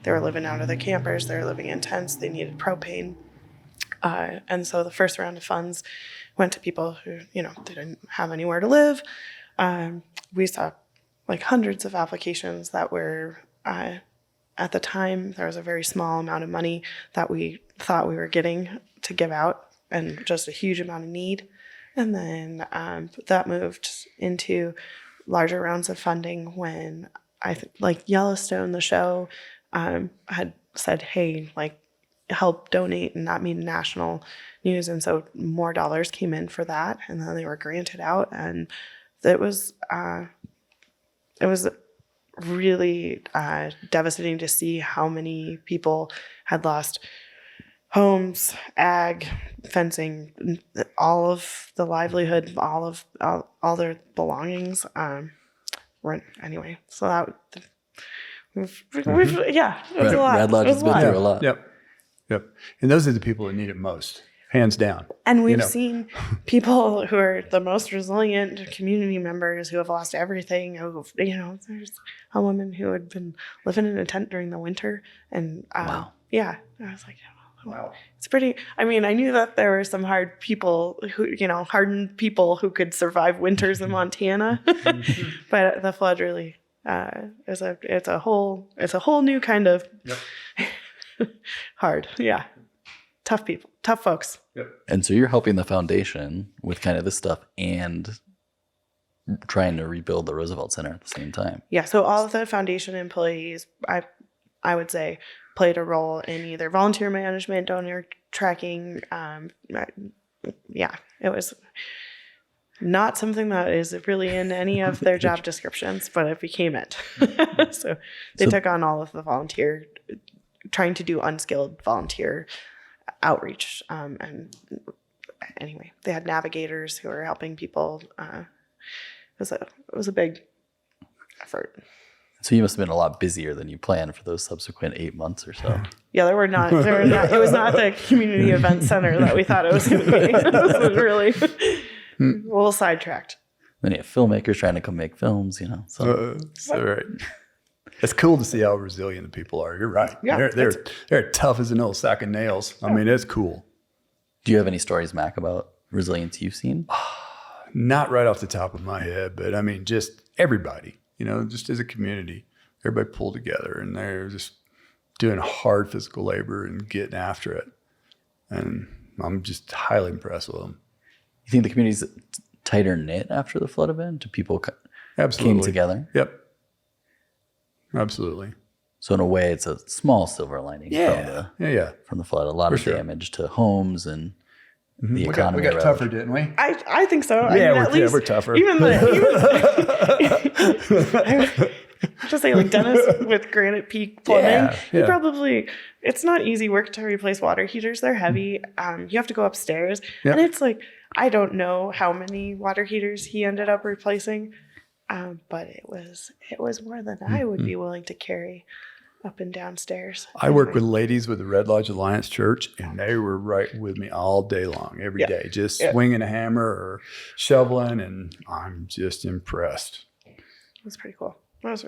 they were living out of the campers, they were living in tents, they needed propane. And so the first round of funds went to people who, they didn't have anywhere to live. We saw like hundreds of applications that were, at the time, there was a very small amount of money that we thought we were getting to give out and just a huge amount of need. And then that moved into larger rounds of funding when like Yellowstone, the show, had said, hey, like, help donate and not mean national news. And so more dollars came in for that. And then they were granted out. And it was really devastating to see how many people had lost homes, ag, fencing, all of the livelihood, all their belongings. Anyway, so that it was a lot. Red Lodge has been through a lot. Yep. And those are the people that need it most, hands down. And we've seen people who are the most resilient community members who have lost everything. There's a woman who had been living in a tent during the winter. And wow. Yeah, I was like, wow. It's pretty. I mean, I knew that there were some hardened people who could survive winters in Montana, but the flood really it's a whole new kind of hard. Yeah, tough people, tough folks. Yep. And so you're helping the foundation with kind of this stuff and trying to rebuild the Roosevelt Center at the same time. Yeah. So all of the foundation employees, I would say, played a role in either volunteer management, donor tracking. It was not something that is really in any of their job descriptions, but it became it. So they took on all of the trying to do unskilled volunteer outreach. And anyway, they had navigators who were helping people. It was a big effort. So you must have been a lot busier than you planned for those subsequent 8 months or so. Yeah, there were not. It was not the community event center that we thought it was going to be. It was really a little sidetracked. Then you have filmmakers trying to come make films, So right. It's cool to see how resilient the people are. You're right. Yeah, they're tough as an old sack of nails. I mean, it's cool. Do you have any stories, Mac, about resilience you've seen? Not right off the top of my head, but I mean, just everybody. Just as a community, everybody pulled together and they're just doing hard physical labor and getting after it. And I'm just highly impressed with them. You think the community's tighter knit after the flood event? Do people came together? Yep. Absolutely. So in a way, it's a small silver lining from the flood. A lot of damage to homes and the economy. We got tougher, didn't we? I think so. We're tougher. Just say like Dennis with Granite Peak Plumbing. It's not easy work to replace water heaters. They're heavy. You have to go upstairs. Yep. And it's like, I don't know how many water heaters he ended up replacing. But it was more than I would be willing to carry up and downstairs. I work with ladies with the Red Lodge Alliance Church, and they were right with me all day long, every day, just swinging a hammer or shoveling, and I'm just impressed. It was pretty cool. It was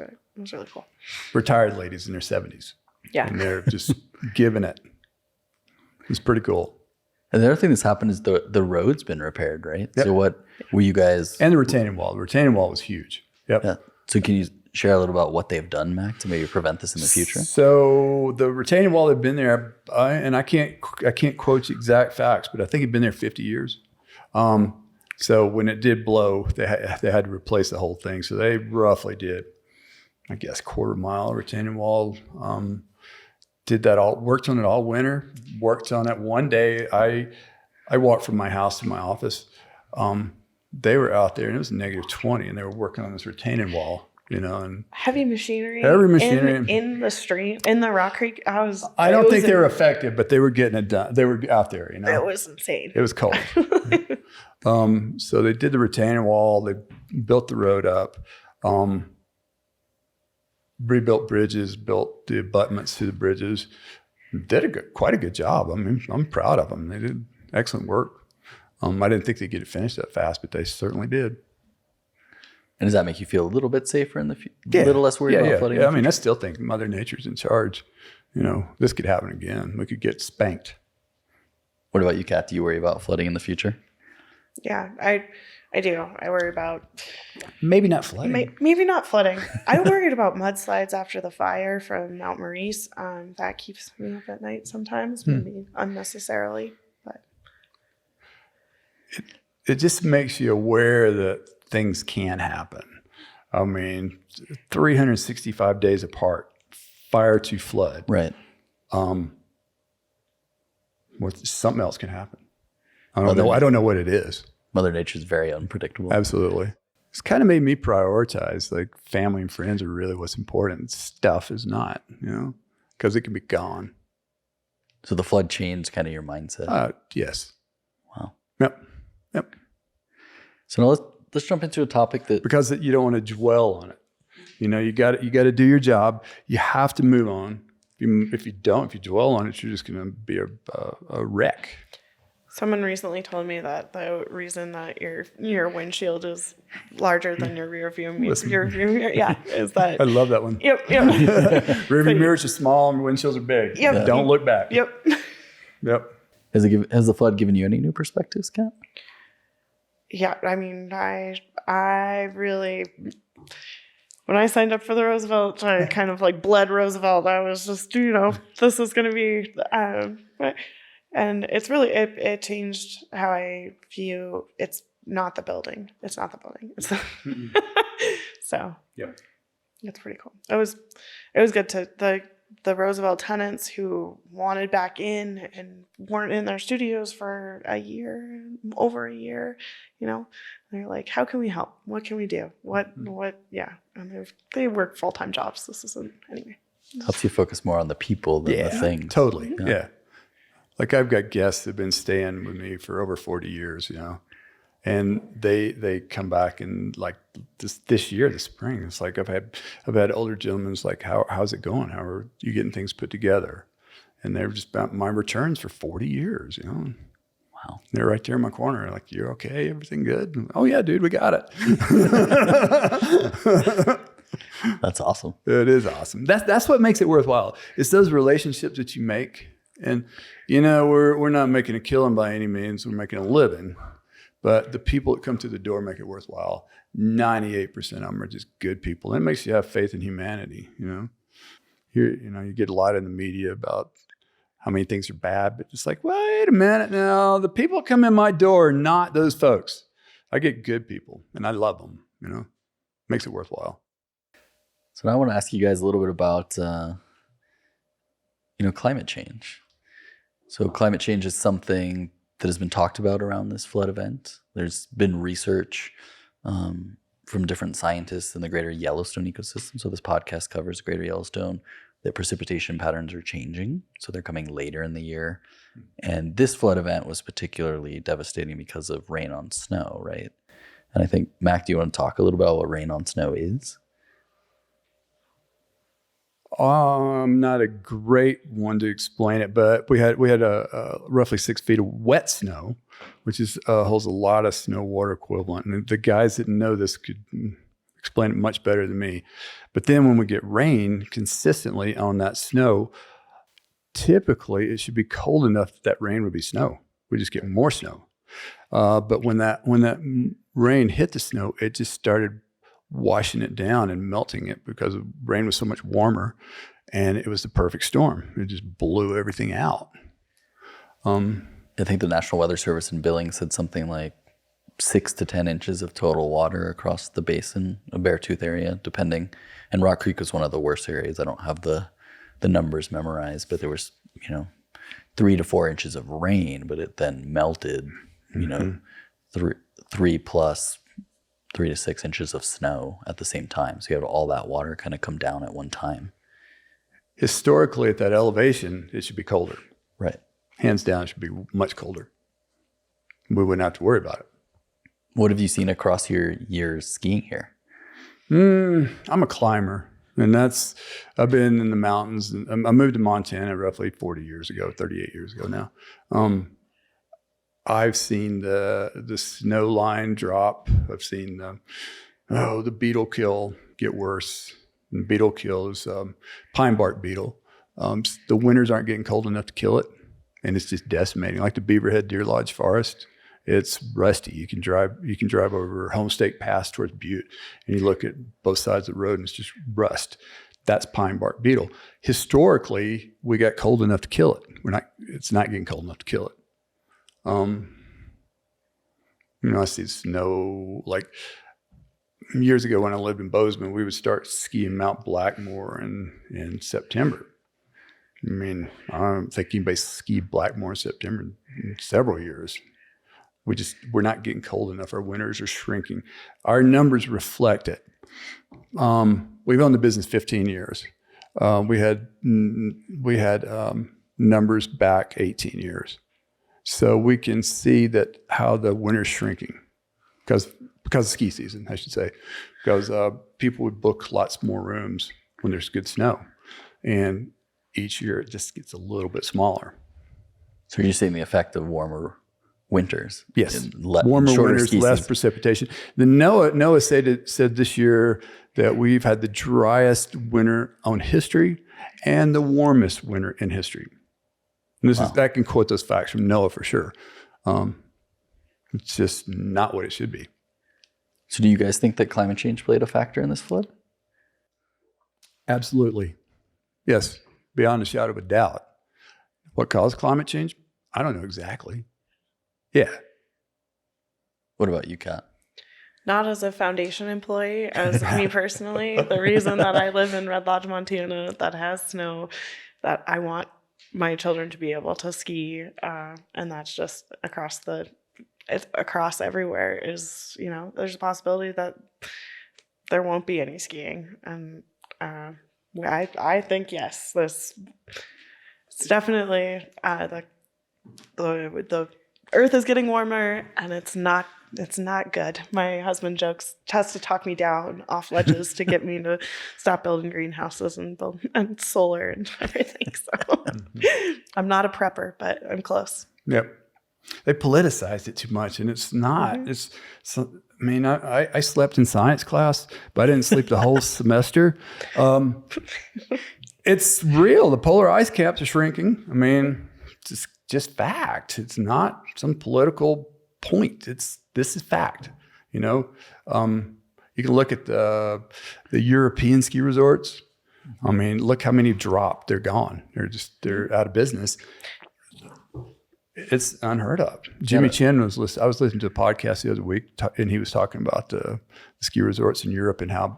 really cool. Retired ladies in their 70s. Yeah. And they're just giving it. It's pretty cool. And the other thing that's happened is the road's been repaired, right? Yep. So what were you guys? And the retaining wall. The retaining wall was huge. Yep. Yeah. So can you share a little about what they've done, Mac, to maybe prevent this in the future? So the retaining wall had been there, and I can't quote you exact facts, but I think it'd been there 50 years. So when it did blow, they had to replace the whole thing. So they roughly did, I guess, quarter-mile retaining wall. Did that all, worked on it all winter, worked on it one day. I walked from my house to my office. They were out there and it was -20 and they were working on this retaining wall, and heavy machinery. In the stream, in the Rock Creek. I don't think they were effective, but they were getting it done. They were out there, It was insane. It was cold. So they did the retaining wall. They built the road up. Rebuilt bridges, built the abutments to the bridges. Did quite a good job. I mean, I'm proud of them. They did excellent work. I didn't think they'd get it finished that fast, but they certainly did. And does that make you feel a little bit safer in the future? A little less worried about flooding? Yeah, I mean, I still think Mother Nature's in charge. This could happen again. We could get spanked. What about you, Kat? Do you worry about flooding in the future? Yeah, I do. I worry about maybe not flooding. Maybe not flooding. I worried about mudslides after the fire from Mount Maurice. That keeps me up at night sometimes, maybe unnecessarily. But it just makes you aware that things can happen. I mean, 365 days apart, fire to flood. Right. Something else can happen. I don't know what it is. Mother Nature's very unpredictable. Absolutely. It's kind of made me prioritize, like, family and friends are really what's important. Stuff is not, because it can be gone. So the flood changed kind of your mindset? Yes. Wow. Yep. So now let's jump into a topic that... Because you don't want to dwell on it. You got to do your job. You have to move on. If you dwell on it, you're just going to be a wreck. Someone recently told me that the reason that your windshield is larger than your rear view mirror, is that... I love that one. Yep. Rear view mirrors are small and windshields are big. Yep. Yeah. Don't look back. Yep. Has the flood given you any new perspectives, Kat? Yeah, I mean, I really... When I signed up for the Roosevelt, I kind of like bled Roosevelt. I was just, this is going to be... And it's really, it changed how I view, it's not the building. It's not the building. It's so, yeah, it's pretty cool. It was good to the Roosevelt tenants who wanted back in and weren't in their studios for over a year, they're like, how can we help? What can we do? Yeah. And they work full-time jobs. This isn't, anyway. Helps you focus more on the people than the things. Totally. Yeah. Like, I've got guests that have been staying with me for over 40 years, and they come back and, like, this year, this spring, it's like I've had older gentlemen. It's like, how's it going? How are you getting things put together? And they're just about my returns for 40 years, Wow. They're right there in my corner, like, you're okay, everything good? Oh yeah, dude, we got it. That's awesome. It is awesome. That's what makes it worthwhile. It's those relationships that you make. And, we're not making a killing by any means. We're making a living. But the people that come through the door make it worthwhile. 98% of them are just good people. And it makes you have faith in humanity, You get a lot in the media about how many things are bad. But it's like, wait a minute now. The people that come in my door are not those folks. I get good people, and I love them, Makes it worthwhile. So now I want to ask you guys a little bit about, climate change. So climate change is something that has been talked about around this flood event. There's been research from different scientists in the greater Yellowstone ecosystem. So this podcast covers greater Yellowstone, that precipitation patterns are changing. So they're coming later in the year. And this flood event was particularly devastating because of rain on snow, right? And I think, Mac, do you want to talk a little about what rain on snow is? I'm not a great one to explain it, but we had a roughly 6 feet of wet snow, which is holds a lot of snow water equivalent. And the guys that know this could explain it much better than me. But then when we get rain consistently on that snow, typically it should be cold enough that rain would be snow. We just get more snow. But when that rain hit the snow, it just started washing it down and melting it because the rain was so much warmer, and it was the perfect storm. It just blew everything out. I think the National Weather Service in Billings said something like 6 to 10 inches of total water across the basin, a Beartooth area, depending. And Rock Creek was one of the worst areas. I don't have the numbers memorized, but there was, 3 to 4 inches of rain, but it then melted, 3 to 6 inches of snow at the same time. So you have all that water kind of come down at one time. Historically, at that elevation, it should be colder. Right. Hands down, it should be much colder. We wouldn't have to worry about it. What have you seen across your years skiing here? I'm a climber, and I've been in the mountains. I moved to Montana roughly 40 years ago, 38 years ago now. I've seen the snow line drop. I've seen the beetle kill get worse. And beetle kill is pine bark beetle. The winters aren't getting cold enough to kill it, and it's just decimating. Like the Beaverhead Deer Lodge Forest, it's rusty. You can drive over Homestake Pass towards Butte, and you look at both sides of the road, and it's just rust. That's pine bark beetle. Historically, we got cold enough to kill it. It's not getting cold enough to kill it. I see snow like years ago when I lived in Bozeman, we would start skiing Mount Blackmore in September. I mean, I don't think anybody skied Blackmore in September in several years. We're not getting cold enough. Our winters are shrinking. Our numbers reflect it. We've owned the business 15 years. We had numbers back 18 years. So we can see that how the winter's shrinking because of ski season, I should say, because people would book lots more rooms when there's good snow. And each year it just gets a little bit smaller. So you're seeing the effect of warmer winters? Yes, warmer winters, less precipitation. The NOAA said this year that we've had the driest winter on history and the warmest winter in history. And I can quote those facts from NOAA for sure. It's just not what it should be. So do you guys think that climate change played a factor in this flood? Absolutely. Yes, beyond a shadow of a doubt. What caused climate change? I don't know exactly. Yeah. What about you, Kat? Not as a foundation employee, as me personally. The reason that I live in Red Lodge, Montana, that has snow, that I want my children to be able to ski, and that's just across everywhere, is, there's a possibility that there won't be any skiing. And I think, yes, it's definitely the earth is getting warmer, and it's not good. My husband has to talk me down off ledges to get me to stop building greenhouses and solar and everything. So I'm not a prepper, but I'm close. Yep. They politicized it too much, and it's not. Mm-hmm. I slept in science class, but I didn't sleep the whole semester. It's real. The polar ice caps are shrinking. I mean, it's just fact. It's not some political point. This is fact. You can look at the European ski resorts. I mean, look how many dropped. They're gone. They're out of business. It's unheard of. Jimmy Chin I was listening to a podcast the other week, and he was talking about the ski resorts in Europe and how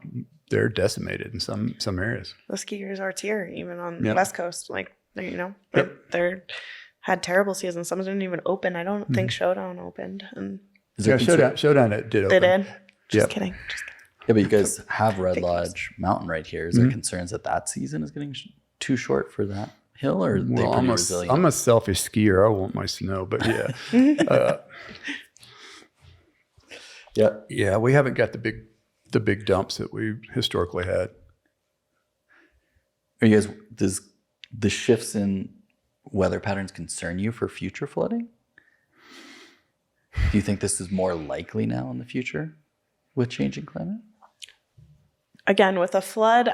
they're decimated in some areas. The ski resorts here, even on the West Coast, they're had terrible seasons. Some didn't even open. I don't think Showdown opened. And Showdown did open. They did? Just kidding. Yeah, but you guys have Red Lodge Mountain right here. Is there concerns that season is getting too short for that hill, or they pretty resilient? I'm a selfish skier. I want my snow, but yeah. Yeah, we haven't got the big dumps that we historically had. Are you guys, does the shifts in weather patterns concern you for future flooding? Do you think this is more likely now in the future with changing climate? again, with a flood,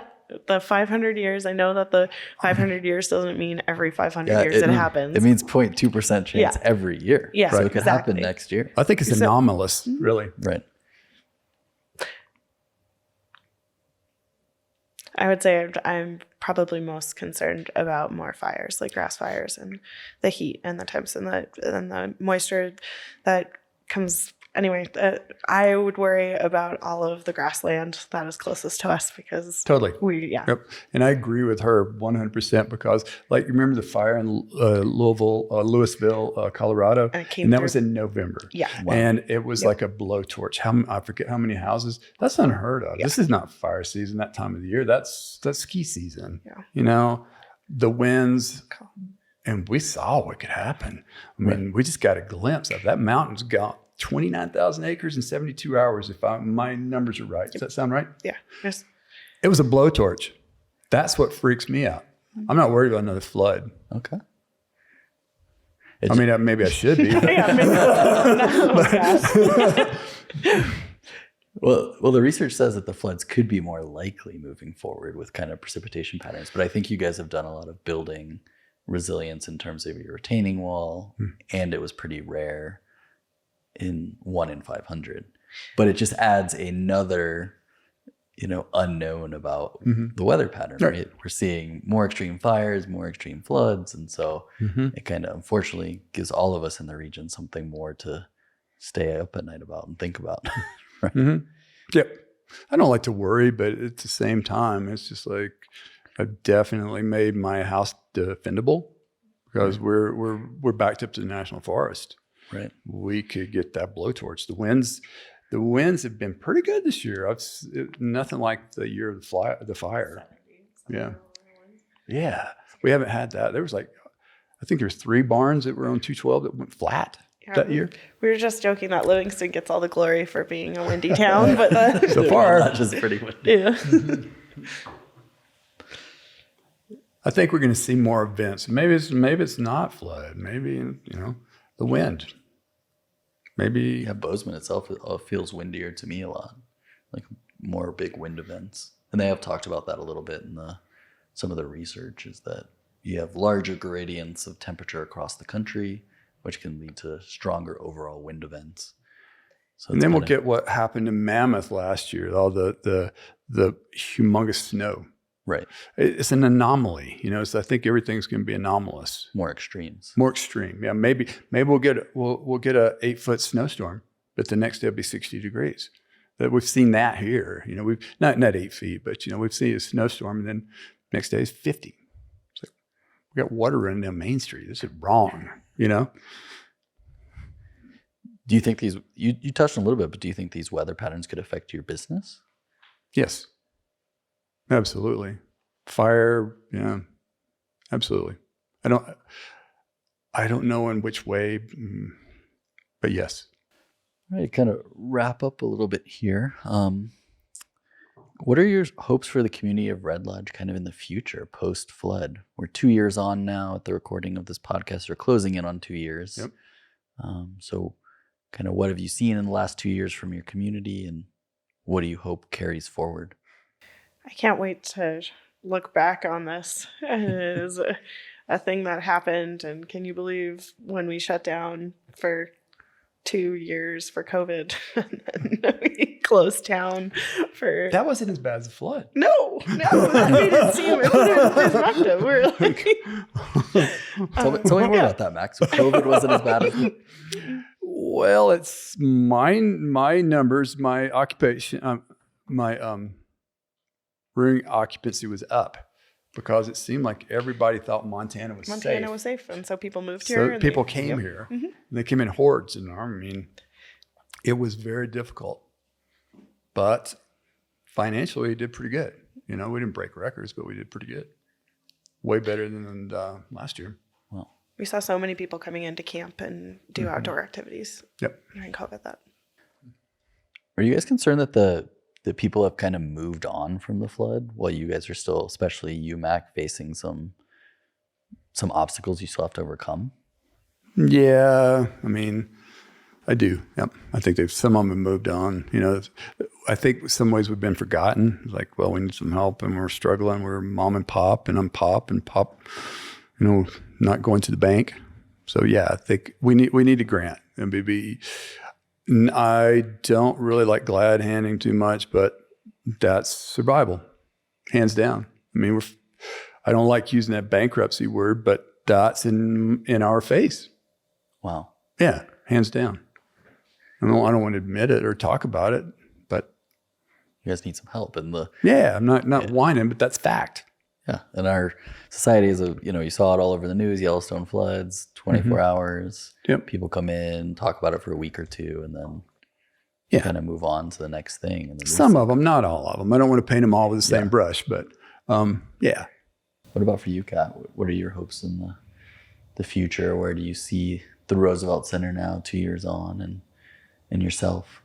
the 500 years, I know that the 500 years doesn't mean every 500 years it happens. It means 0.2% chance every year. Yeah, so it could happen next year. I think it's anomalous, really. Right. I would say I'm probably most concerned about more fires, like grass fires, and the heat and the temps and the moisture that comes. Anyway, I would worry about all of the grassland that is closest to us because Totally. Yep. And I agree with her 100% because, like, you remember the fire in Louisville, Colorado, and that was in November. Yeah. Wow. And it was like a blowtorch. I forget how many houses. That's unheard of. Yeah. This is not fire season that time of the year. That's ski season. Yeah. You know, the winds. And we saw what could happen. I mean, we just got a glimpse of that mountain's got 29,000 acres in 72 hours, if my numbers are right. Does that sound right? Yeah. Yes. It was a blowtorch. That's what freaks me out. I'm not worried about another flood. Okay. I mean, maybe I should be. Well, the research says that the floods could be more likely moving forward with kind of precipitation patterns. But I think you guys have done a lot of building resilience in terms of your retaining wall, and it was pretty rare in 1 in 500. But it just adds another, unknown about the weather pattern. Right? We're seeing more extreme fires, more extreme floods, and so it kind of unfortunately gives all of us in the region something more to stay up at night about and think about. Right? Yep. I don't like to worry, but at the same time, it's just like I've definitely made my house defendable because we're backed up to the national forest. Right. We could get that blowtorch. The winds have been pretty good this year. Nothing like the year of the fire. Yeah. Yeah. We haven't had that. There was I think there's 3 barns that were on 212 that went flat that year. We were just joking that Livingston gets all the glory for being a windy town, but so far, not just pretty windy. Yeah. I think we're going to see more events. Maybe it's not flood. Maybe, the wind. Maybe Bozeman itself feels windier to me a lot, like more big wind events. And they have talked about that a little bit in some of the research is that you have larger gradients of temperature across the country, which can lead to stronger overall wind events. So and then we'll get what happened in Mammoth last year, all the humongous snow. Right. It's an anomaly, so I think everything's going to be anomalous. More extremes. More extreme. Yeah. Maybe we'll get a 8-foot snowstorm, but the next day it'll be 60 degrees. That we've seen that here. We've not 8 feet, but we've seen a snowstorm, and then next day is 50. It's like we got water running down Main Street. This is wrong. Do you think these? You touched on a little bit, but do you think these weather patterns could affect your business? Yes. Absolutely. Fire, yeah, absolutely. I don't know in which way, but yes. All right, kind of wrap up a little bit here. What are your hopes for the community of Red Lodge kind of in the future, post-flood? We're 2 years on now at the recording of this podcast. We're closing in on 2 years. Yep. So kind of what have you seen in the last 2 years from your community, and what do you hope carries forward? I can't wait to look back on this as a thing that happened. And can you believe when we shut down for 2 years for COVID and then we closed town for... That wasn't as bad as a flood. No, that made it seem disruptive. We're like... Tell me more about that, Max. So COVID wasn't as bad as... Well, it's my numbers, my occupation, room occupancy was up because it seemed like everybody thought Montana was safe. And so people moved here. So people came here. And they came in hordes, and I mean, it was very difficult. But financially, we did pretty good. We didn't break records, but we did pretty good. Way better than last year. Well, we saw so many people coming in to camp and do outdoor activities. Yep. During COVID. Are you guys concerned that the people have kind of moved on from the flood while you guys are still, especially you, Mac, facing some obstacles you still have to overcome? Yeah. I mean, I do. Yep. I think some of them have moved on. I think in some ways we've been forgotten. Like, well, we need some help and we're struggling. We're mom and pop, and I'm pop, not going to the bank. So yeah, I think we need a grant. MBB. I don't really like glad handing too much, but that's survival, hands down. I mean, I don't like using that bankruptcy word, but that's in our face. Wow. Yeah, hands down. I don't want to admit it or talk about it, but you guys need some help in the. Yeah, I'm not whining, but that's fact. Yeah, and our society is you saw it all over the news. Yellowstone floods, 24 hours. Yep. People come in, talk about it for a week or two, and then kind of move on to the next thing. And some of them, not all of them. I don't want to paint them all with the same brush, but yeah. What about for you, Kat? What are your hopes in the future? Where do you see the Roosevelt Center now, 2 years on, and yourself?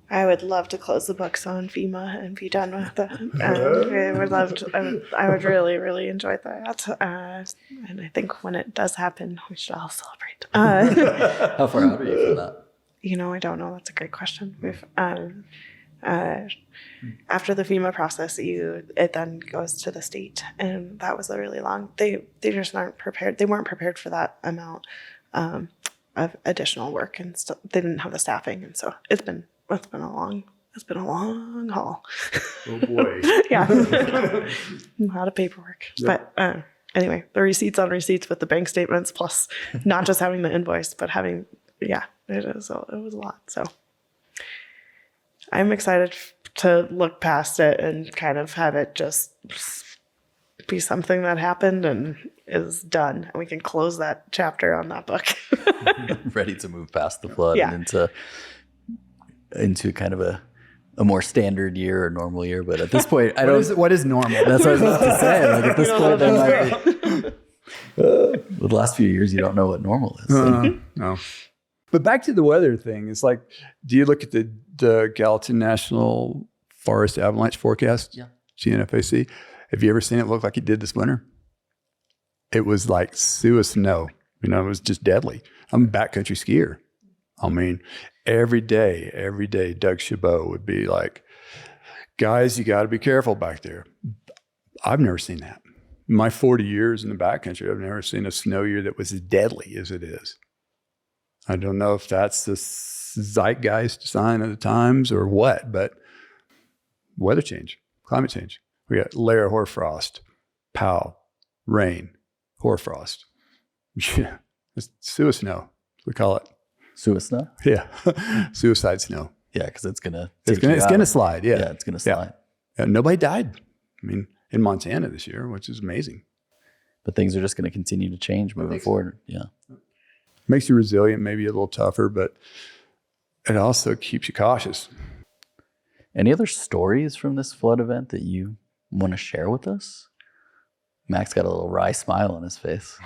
I would love to close the books on FEMA and be done with it. I would really, really enjoy that. And I think when it does happen, we should all celebrate. How far out are you from that? I don't know. That's a great question. We've after the FEMA process, it then goes to the state, and that was a really long. They just aren't prepared. They weren't prepared for that amount of additional work, and they didn't have the staffing, and so it's been a long haul. Oh boy. Yeah. A lot of paperwork. Yep. But anyway, the receipts on receipts with the bank statements, plus not just having the invoice, but having, it was a lot. So I'm excited to look past it and kind of have it just be something that happened and is done. And we can close that chapter on that book. Ready to move past the flood and into kind of a more standard year or normal year. But at this point, what is normal? That's what I was about to say. Like at this point, there might be, the last few years, you don't know what normal is. No. But back to the weather thing, it's like, do you look at the Gallatin National Forest Avalanche Forecast? Yeah. GNFAC. Have you ever seen it look like it did this winter? It was like snow. It was just deadly. I'm a backcountry skier. I mean, every day, Doug Chabot would be like, guys, you got to be careful back there. I've never seen that. In my 40 years in the backcountry, I've never seen a snow year that was as deadly as it is. I don't know if that's the zeitgeist sign of the times or what, but weather change, climate change. We got layer hoarfrost, pow, rain, hoarfrost. Yeah, it's snow, we call it. Suicide? Yeah, suicide snow. Yeah, because it's gonna slide. Yeah, it's gonna slide. Yeah, nobody died. I mean, in Montana this year, which is amazing. But things are just going to continue to change moving forward. Yeah, makes you resilient, maybe a little tougher, but it also keeps you cautious. Any other stories from this flood event that you want to share with us? Max got a little wry smile on his face.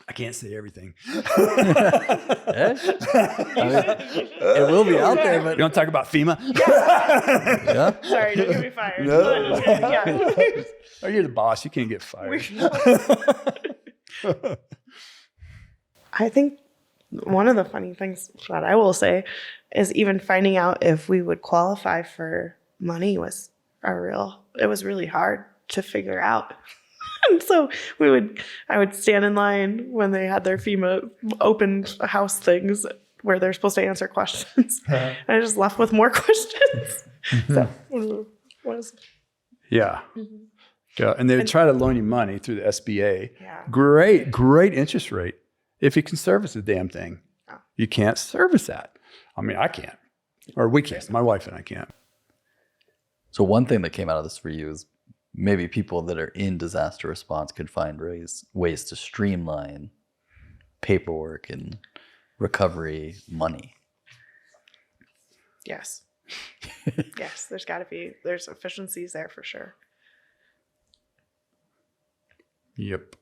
I can't say everything. It will be out there, but you don't talk about FEMA. Yeah. Sorry, don't get me fired. No. Yeah. Oh, you're the boss. You can't get fired. I think one of the funny things that I will say is even finding out if we would qualify for money was it was really hard to figure out. And so I would stand in line when they had their FEMA open house things where they're supposed to answer questions. And I just left with more questions. So, yeah. Yeah. And they would try to loan you money through the SBA. Yeah. Great interest rate if you can service the damn thing. Oh. You can't service that. I mean, I can't. Or we can't. My wife and I can't. So one thing that came out of this for you is maybe people that are in disaster response could find ways to streamline paperwork and recovery money. Yes. Yes, there's efficiencies there for sure. Yep.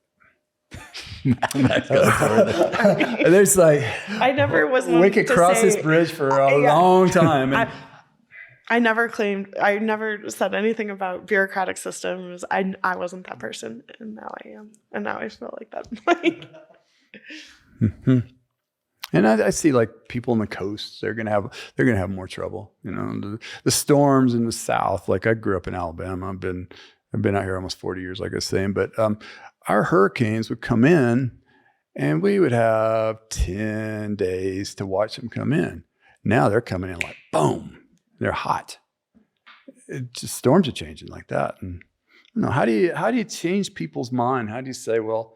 Max got And there's like, I never was one we could to cross say- this bridge for a long time. And I never said anything about bureaucratic systems. I wasn't that person, and now I am. And now I feel like that. And I see like people on the coast, they're gonna have more trouble. You know, the storms in the South. Like I grew up in Alabama. I've been out here almost 40 years, like I was saying. But our hurricanes would come in, and we would have 10 days to watch them come in. Now they're coming in like boom, they're hot. Storms are changing like that. And you know, how do you change people's mind? How do you say, well,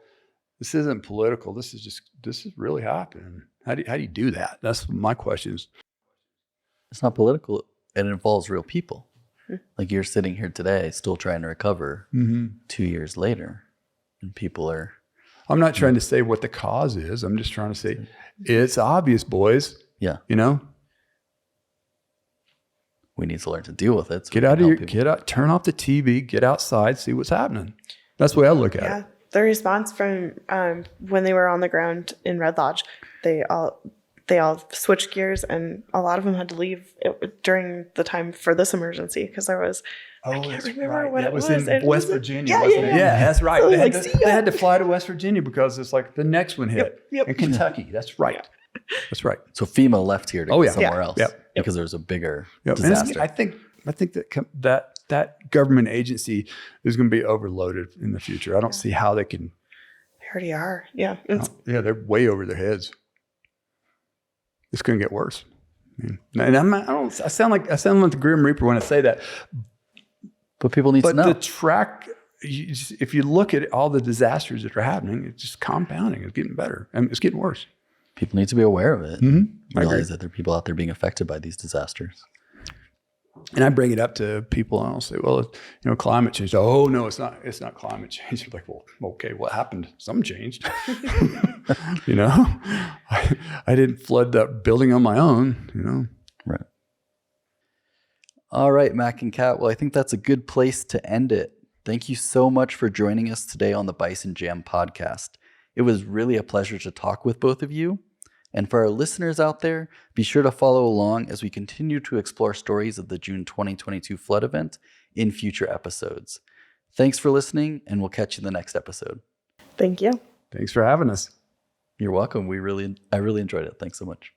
this isn't political. This is really happening. How do you do that? That's my question. It's not political. It involves real people. Like you're sitting here today, still trying to recover 2 years later, and people are. I'm not trying to say what the cause is. I'm just trying to say it's obvious, boys. Yeah. You know, we need to learn to deal with it. So get out, turn off the TV, get outside, see what's happening. That's the way I look at it. The response from when they were on the ground in Red Lodge, they all switched gears, and a lot of them had to leave during the time for this emergency because there was. I can't remember what it was. In West Virginia, wasn't it? Yeah, that's right. So they had to fly to West Virginia because it's like the next one hit in Kentucky. That's right. That's right. So FEMA left here to go somewhere else because there was a bigger disaster. I think that government agency is going to be overloaded in the future. I don't see how they can. They already are. Yeah. They're way over their heads. It's going to get worse. And I sound like the Grim Reaper when I say that. But people need to know. But if you look at all the disasters that are happening, it's just compounding. It's getting better. I mean, it's getting worse. People need to be aware of it. Realize that there are people out there being affected by these disasters. And I bring it up to people, and I'll say, "Well, climate change." Oh no, it's not. It's not climate change. They're like, well, okay, what happened? Something changed. I didn't flood that building on my own. Right. All right, Mac and Kat. Well, I think that's a good place to end it. Thank you so much for joining us today on the Bison Jam podcast. It was really a pleasure to talk with both of you. And for our listeners out there, be sure to follow along as we continue to explore stories of the June 2022 flood event in future episodes. Thanks for listening, and we'll catch you in the next episode. Thank you. Thanks for having us. You're welcome. I really enjoyed it. Thanks so much.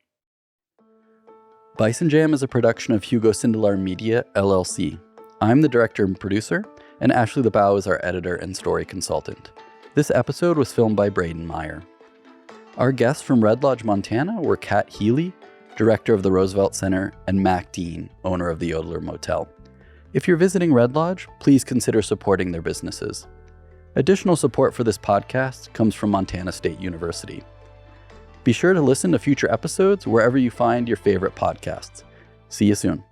Bison Jam is a production of Hugo Sindelar Media, LLC. I'm the director and producer, and Ashley LeBow is our editor and story consultant. This episode was filmed by Braden Meyer. Our guests from Red Lodge, Montana were Kat Healy, director of the Roosevelt Center, and Mac Dean, owner of the Yodeler Motel. If you're visiting Red Lodge, please consider supporting their businesses. Additional support for this podcast comes from Montana State University. Be sure to listen to future episodes wherever you find your favorite podcasts. See you soon.